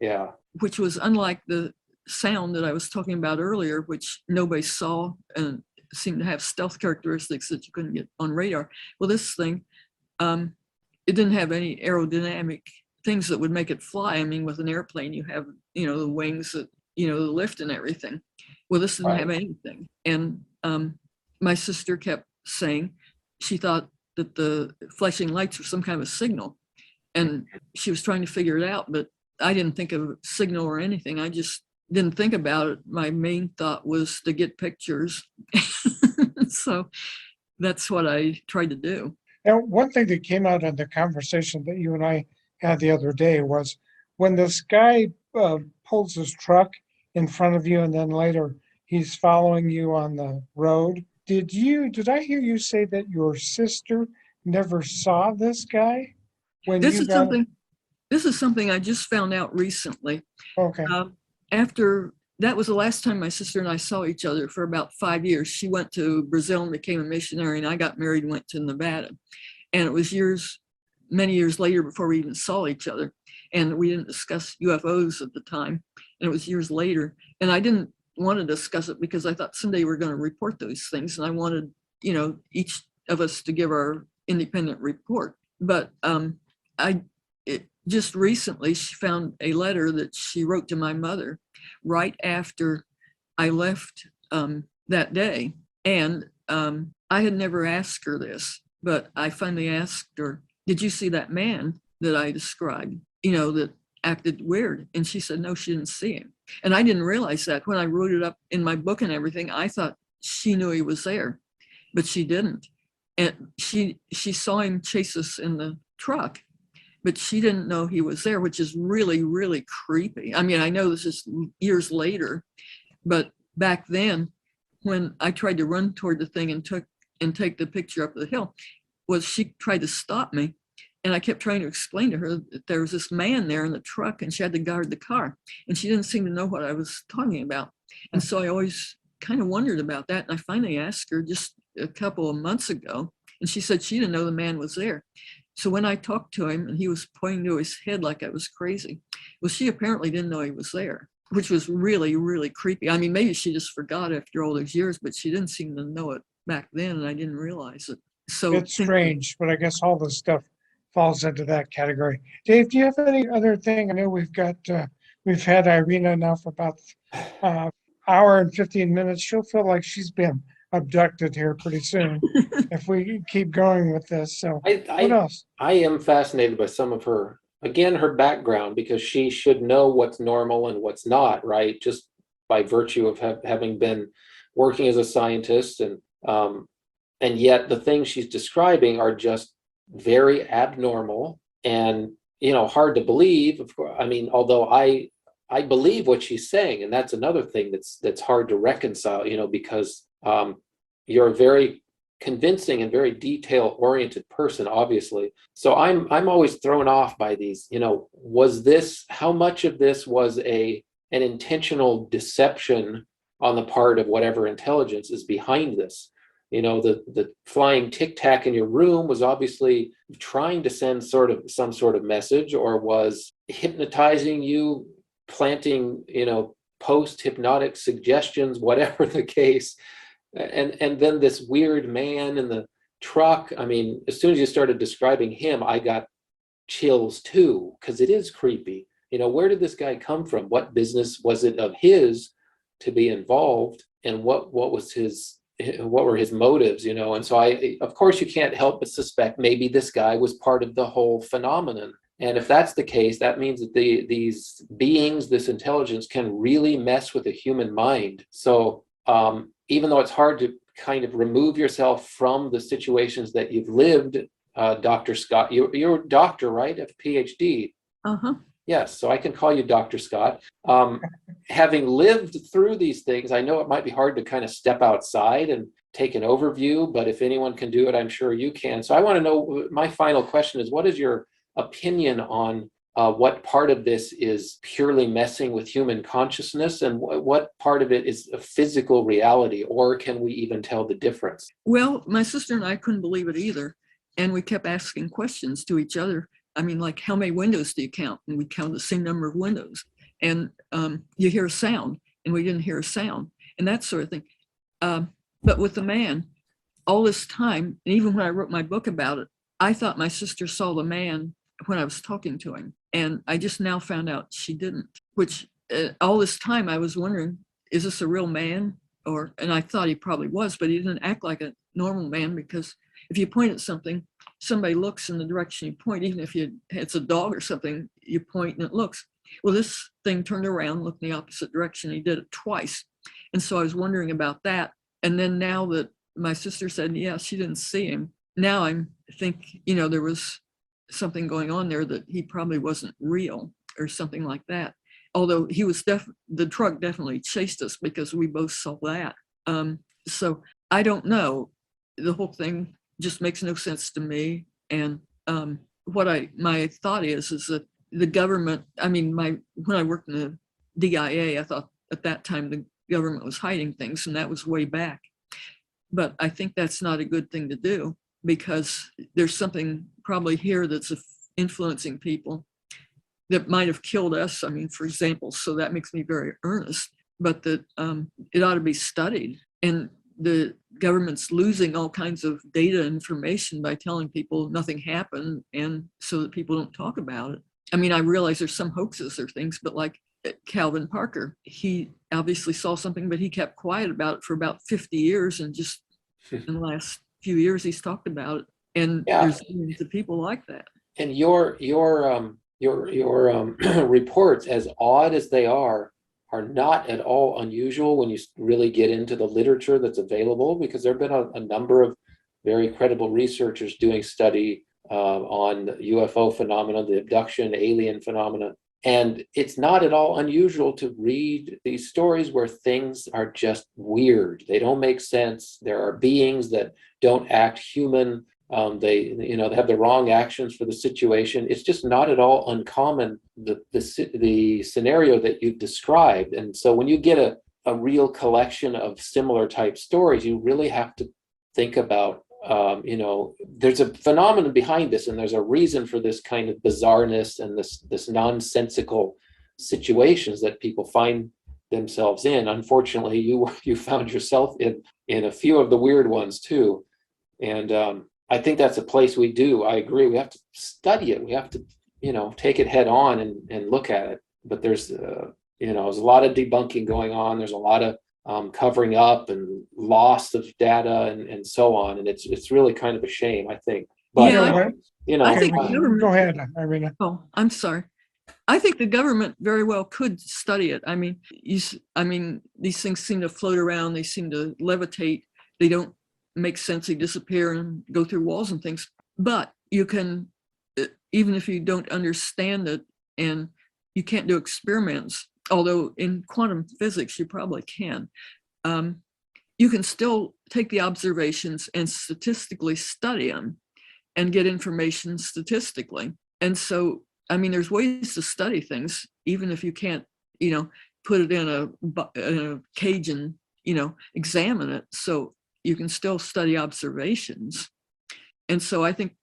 Yeah. Which was unlike the sound that I was talking about earlier, which nobody saw and seemed to have stealth characteristics that you couldn't get on radar. Well, this thing, it didn't have any aerodynamic things that would make it fly. I mean, with an airplane, you have, the wings that, the lift and everything. Well, this didn't have anything. And my sister kept saying she thought that the flashing lights were some kind of a signal. And she was trying to figure it out, but I didn't think of a signal or anything. I just didn't think about it. My main thought was to get pictures. So that's what I tried to do. Now, one thing that came out of the conversation that you and I had the other day was when this guy pulls his truck in front of you and then later he's following you on the road. Did I hear you say that your sister never saw this guy? This is something this is something I just found out recently. Okay. After that was the last time my sister and I saw each other for about 5 years. She went to Brazil and became a missionary, and I got married and went to Nevada. And it was many years later before we even saw each other. And we didn't discuss UFOs at the time. And it was years later. And I didn't want to discuss it because I thought someday we're going to report those things. And I wanted, each of us to give our independent report. But just recently, she found a letter that she wrote to my mother right after I left that day. And I had never asked her this, but I finally asked her, did you see that man that I described, that acted weird? And she said, no, she didn't see him. And I didn't realize that when I wrote it up in my book and everything. I thought she knew he was there, but she didn't. And she saw him chase us in the truck, but she didn't know he was there, which is really, really creepy. I mean, I know this is years later, but back then when I tried to run toward the thing and take the picture up the hill, she tried to stop me. And I kept trying to explain to her that there was this man there in the truck and she had to guard the car. And she didn't seem to know what I was talking about. And so I always kind of wondered about that. And I finally asked her just a couple of months ago, and she said she didn't know the man was there. So when I talked to him and he was pointing to his head like I was crazy, well, she apparently didn't know he was there, which was really, really creepy. I mean, maybe she just forgot after all those years, but she didn't seem to know it back then, and I didn't realize it. So It's strange, but I guess all this stuff falls into that category. Dave, do you have any other thing? I know we've had Irena now for about hour and 15 minutes. She'll feel like she's been abducted here pretty soon if we keep going with this. So what else? I am fascinated by some of her background, because she should know what's normal and what's not, right? Just by virtue of having been working as a scientist, and yet the things she's describing are just very abnormal and hard to believe. Of course, I mean, although I believe what she's saying, and that's another thing that's hard to reconcile, because you're a very convincing and very detail-oriented person, obviously. So I'm always thrown off by these. How much of this was an intentional deception on the part of whatever intelligence is behind this? The flying tic tac in your room was obviously trying to send some sort of message, or was hypnotizing you, planting, post-hypnotic suggestions, whatever the case. And then this weird man in the truck. I mean, as soon as you started describing him, I got chills too, because it is creepy. Where did this guy come from? What business was it of his to be involved? And what were his motives, And so of course, you can't help but suspect maybe this guy was part of the whole phenomenon. And if that's the case, that means that these beings, this intelligence, can really mess with the human mind. So even though it's hard to kind of remove yourself from the situations that you've lived, Dr. Scott, you're a doctor, right? A PhD. Uh-huh. Yes, so I can call you Dr. Scott. Having lived through these things, I know it might be hard to kind of step outside and take an overview, but if anyone can do it, I'm sure you can. So I want to know, my final question is, what is your opinion on what part of this is purely messing with human consciousness, and what part of it is a physical reality, or can we even tell the difference? Well, my sister and I couldn't believe it either. And we kept asking questions to each other. I mean, like, how many windows do you count? And we count the same number of windows. And you hear a sound, and we didn't hear a sound, and that sort of thing. But with the man, all this time, and even when I wrote my book about it, I thought my sister saw the man when I was talking to him. And I just now found out she didn't, which all this time I was wondering, is this a real man? And I thought he probably was, but he didn't act like a normal man, because if you point at something, somebody looks in the direction you point. Even if it's a dog or something, you point and it looks. Well, this thing turned around, looked in the opposite direction. He did it twice. And so I was wondering about that. And then now that my sister said, yeah, she didn't see him, now I think, there was something going on there, that he probably wasn't real or something like that. Although he was the truck definitely chased us, because we both saw that. So I don't know. The whole thing just makes no sense to me. And my thought is that the government, I mean, when I worked in the DIA, I thought at that time the government was hiding things, and that was way back. But I think that's not a good thing to do, because there's something probably here that's influencing people that might have killed us. I mean, for example, so that makes me very earnest, but that it ought to be studied. And the government's losing all kinds of data information by telling people nothing happened, and so that people don't talk about it. I mean, I realize there's some hoaxes or things, but like Calvin Parker, he obviously saw something, but he kept quiet about it for about 50 years, and just in the last few years he's talked about it. And there's millions of people like that. And your reports, as odd as they are not at all unusual when you really get into the literature that's available, because there have been a number of very credible researchers doing study on UFO phenomena, the abduction, alien phenomena. And it's not at all unusual to read these stories where things are just weird. They don't make sense. There are beings that don't act human. They have the wrong actions for the situation. It's just not at all uncommon, the scenario that you've described. And so when you get a real collection of similar type stories, you really have to think about, there's a phenomenon behind this, and there's a reason for this kind of bizarreness and this nonsensical situations that people find themselves in. Unfortunately, you found yourself in a few of the weird ones too. And I think that's a place I agree. We have to study it. We have to, take it head on and look at it. But there's a lot of debunking going on. There's a lot of covering up and loss of data and so on. And it's really kind of a shame, I think. But, I think the government, go ahead, Irena. Oh, I'm sorry. I think the government very well could study it. I mean, these things seem to float around. They seem to levitate. They don't make sense. They disappear and go through walls and things. But you can, even if you don't understand it, and you can't do experiments, although in quantum physics you probably can, you can still take the observations and statistically study them and get information statistically. And so, I mean, there's ways to study things, even if you can't, put it in a cage and, examine it. So you can still study observations. And so I think,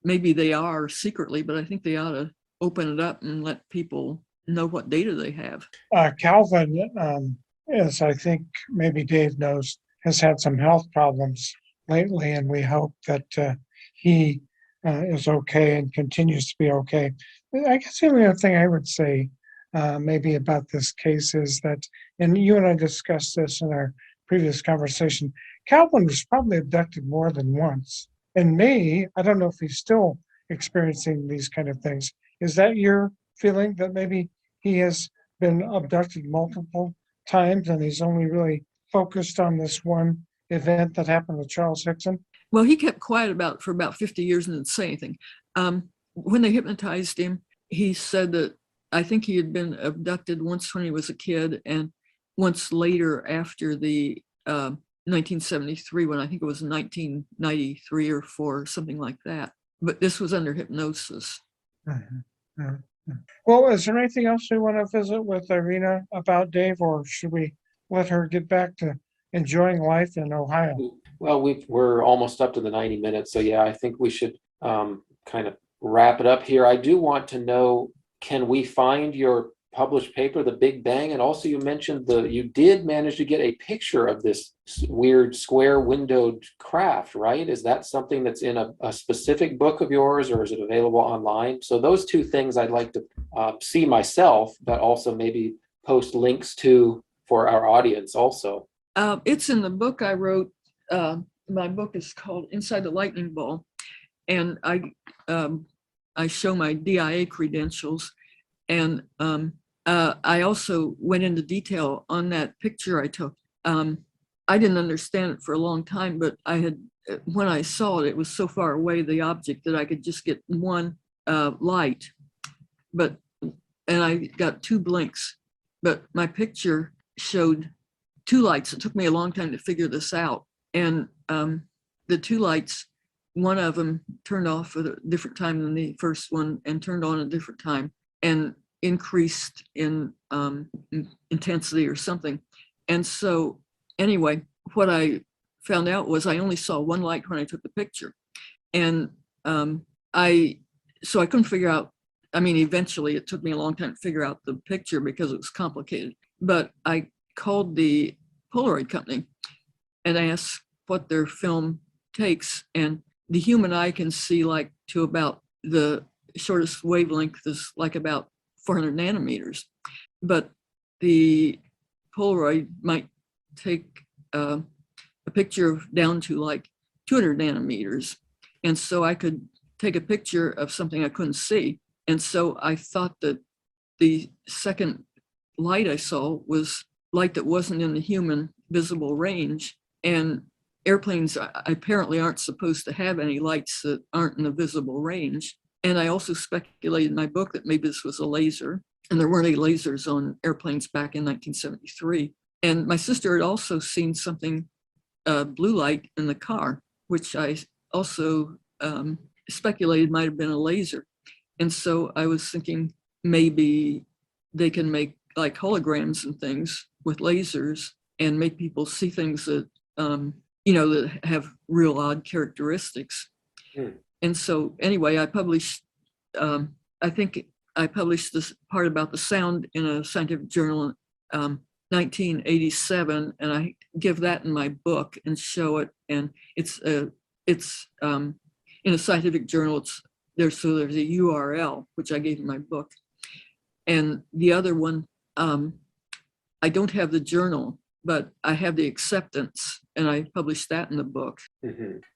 maybe they are secretly, but I think they ought to open it up and let people know what data they have. Calvin, as I think maybe Dave knows, has had some health problems lately, and we hope that he is okay and continues to be okay. I guess the only other thing I would say maybe about this case is that, and you and I discussed this in our previous conversation, Calvin was probably abducted more than once. And I don't know if he's still experiencing these kind of things. Is that your feeling, that maybe he has been abducted multiple times and he's only really focused on this one event that happened with Charles Hickson? Well, he kept quiet about it for about 50 years and didn't say anything. When they hypnotized him, he said that I think he had been abducted once when he was a kid, and once later after the 1973 one. I think it was 1993 or 4, something like that. But this was under hypnosis. Mm-hmm. Mm-hmm. Well, is there anything else you want to visit with Irena about, Dave, or should we let her get back to enjoying life in Ohio? Well, we're almost up to the 90 minutes. So yeah, I think we should kind of wrap it up here. I do want to know, can we find your published paper, The Big Bang? And also you mentioned you did manage to get a picture of this weird square windowed craft, right? Is that something that's in a specific book of yours, or is it available online? So those two things I'd like to see myself, but also maybe post links to for our audience also. It's in the book I wrote. My book is called Inside the Lightning Ball. And I show my DIA credentials. And I also went into detail on that picture I took. I didn't understand it for a long time, but when I saw it, it was so far away, the object, that I could just get one light. And I got 2 blinks, but my picture showed 2 lights. It took me a long time to figure this out. And the 2 lights one of them turned off at a different time than the first one and turned on a different time and increased in intensity or something. And so anyway, what I found out was I only saw one light when I took the picture. And I couldn't figure out, I mean, eventually it took me a long time to figure out the picture because it was complicated. But I called the Polaroid company and asked what their film takes. And the human eye can see like to about the shortest wavelength is like about 400 nanometers. But the Polaroid might take a picture down to like 200 nanometers. And so I could take a picture of something I couldn't see. And so I thought that the second light I saw was light that wasn't in the human visible range. And airplanes apparently aren't supposed to have any lights that aren't in the visible range. And I also speculated in my book that maybe this was a laser, and there weren't any lasers on airplanes back in 1973. And my sister had also seen something, blue light in the car, which I also speculated might have been a laser. And so I was thinking maybe they can make like holograms and things with lasers and make people see things that, that have real odd characteristics. And so anyway, I published, I think I published this part about the sound in a scientific journal in 1987, and I give that in my book and show it. And it's in a scientific journal. There's a URL which I gave in my book, and the other one, I don't have the journal, but I have the acceptance, and I published that in the book.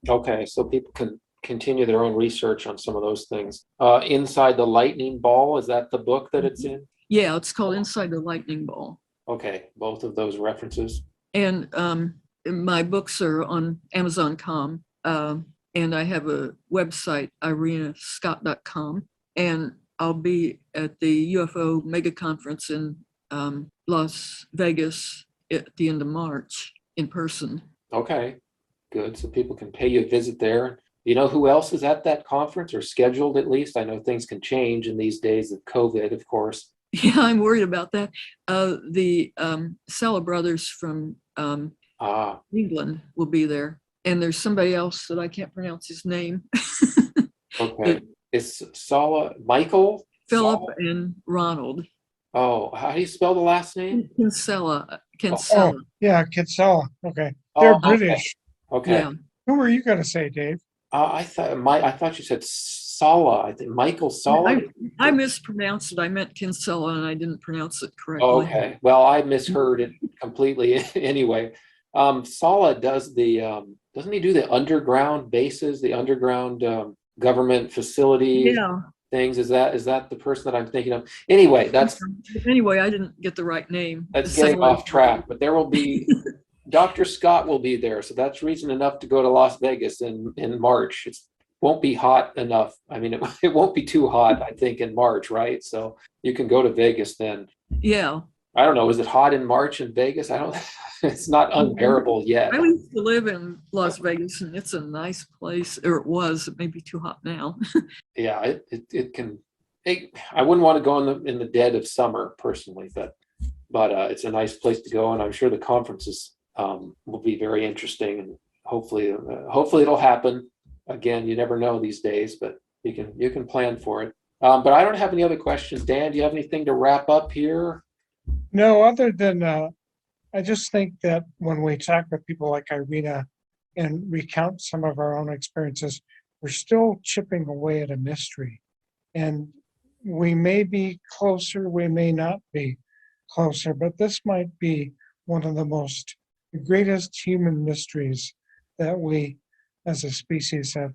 Okay, so people can continue their own research on some of those things. Inside the Lightning Ball, is that the book that it's in? Yeah, it's called Inside the Lightning Ball. Okay, both of those references. And my books are on Amazon.com, and I have a website, irenascott.com, and I'll be at the UFO mega conference in Las Vegas at the end of March in person. Okay, good. So people can pay you a visit there. You know who else is at that conference, or scheduled at least? I know things can change in these days of COVID, of course. Yeah, I'm worried about that. The Sala brothers from England will be there. And there's somebody else that I can't pronounce his name. Okay. It's Michael? Philip and Ronald. Oh, how do you spell the last name? Kinsella. Oh, yeah, Kinsella. Okay. They're British. Okay. Yeah. Who were you going to say, Dave? I thought you said Sala. I think Michael Sala. I mispronounced it. I meant Kinsella, and I didn't pronounce it correctly. Okay. Well, I misheard it completely. Anyway, Sala does the doesn't he do the underground bases, the underground government facilities? Yeah. Things. Is that the person that I'm thinking of? Anyway, Anyway, I didn't get the right name. That's getting off track, but there will be Dr. Scott will be there, so that's reason enough to go to Las Vegas in March. It won't be hot enough. I mean, it won't be too hot, I think, in March, right? So you can go to Vegas then. Yeah. I don't know. Is it hot in March in Vegas? It's not unbearable yet. I used to live in Las Vegas, and it's a nice place, or it was. It may be too hot now. Yeah, it can. I wouldn't want to go in the dead of summer personally, but it's a nice place to go, and I'm sure the conferences will be very interesting, and hopefully it'll happen. Again, you never know these days, but you can plan for it. But I don't have any other questions. Dan, do you have anything to wrap up here? No, other than I just think that when we talk with people like Irena and recount some of our own experiences, we're still chipping away at a mystery. And we may be closer, we may not be closer, but this might be one of the greatest human mysteries that we as a species have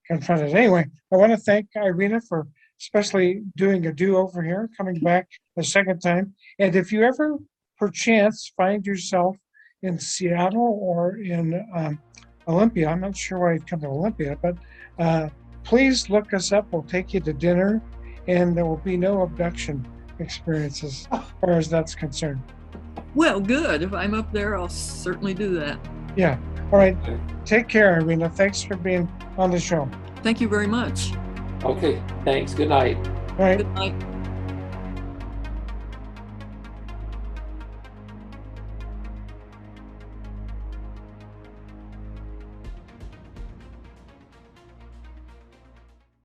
confronted. Anyway, I want to thank Irena for especially doing a do-over here, coming back a second time. And if you ever perchance find yourself in Seattle or in Olympia, I'm not sure why you'd come to Olympia, but please look us up. We'll take you to dinner, and there will be no abduction experiences as far as that's concerned. Well, good. If I'm up there, I'll certainly do that. Yeah. All right. Take care, Irena. Thanks for being on the show. Thank you very much. Okay, thanks. Good night. All right. Good night.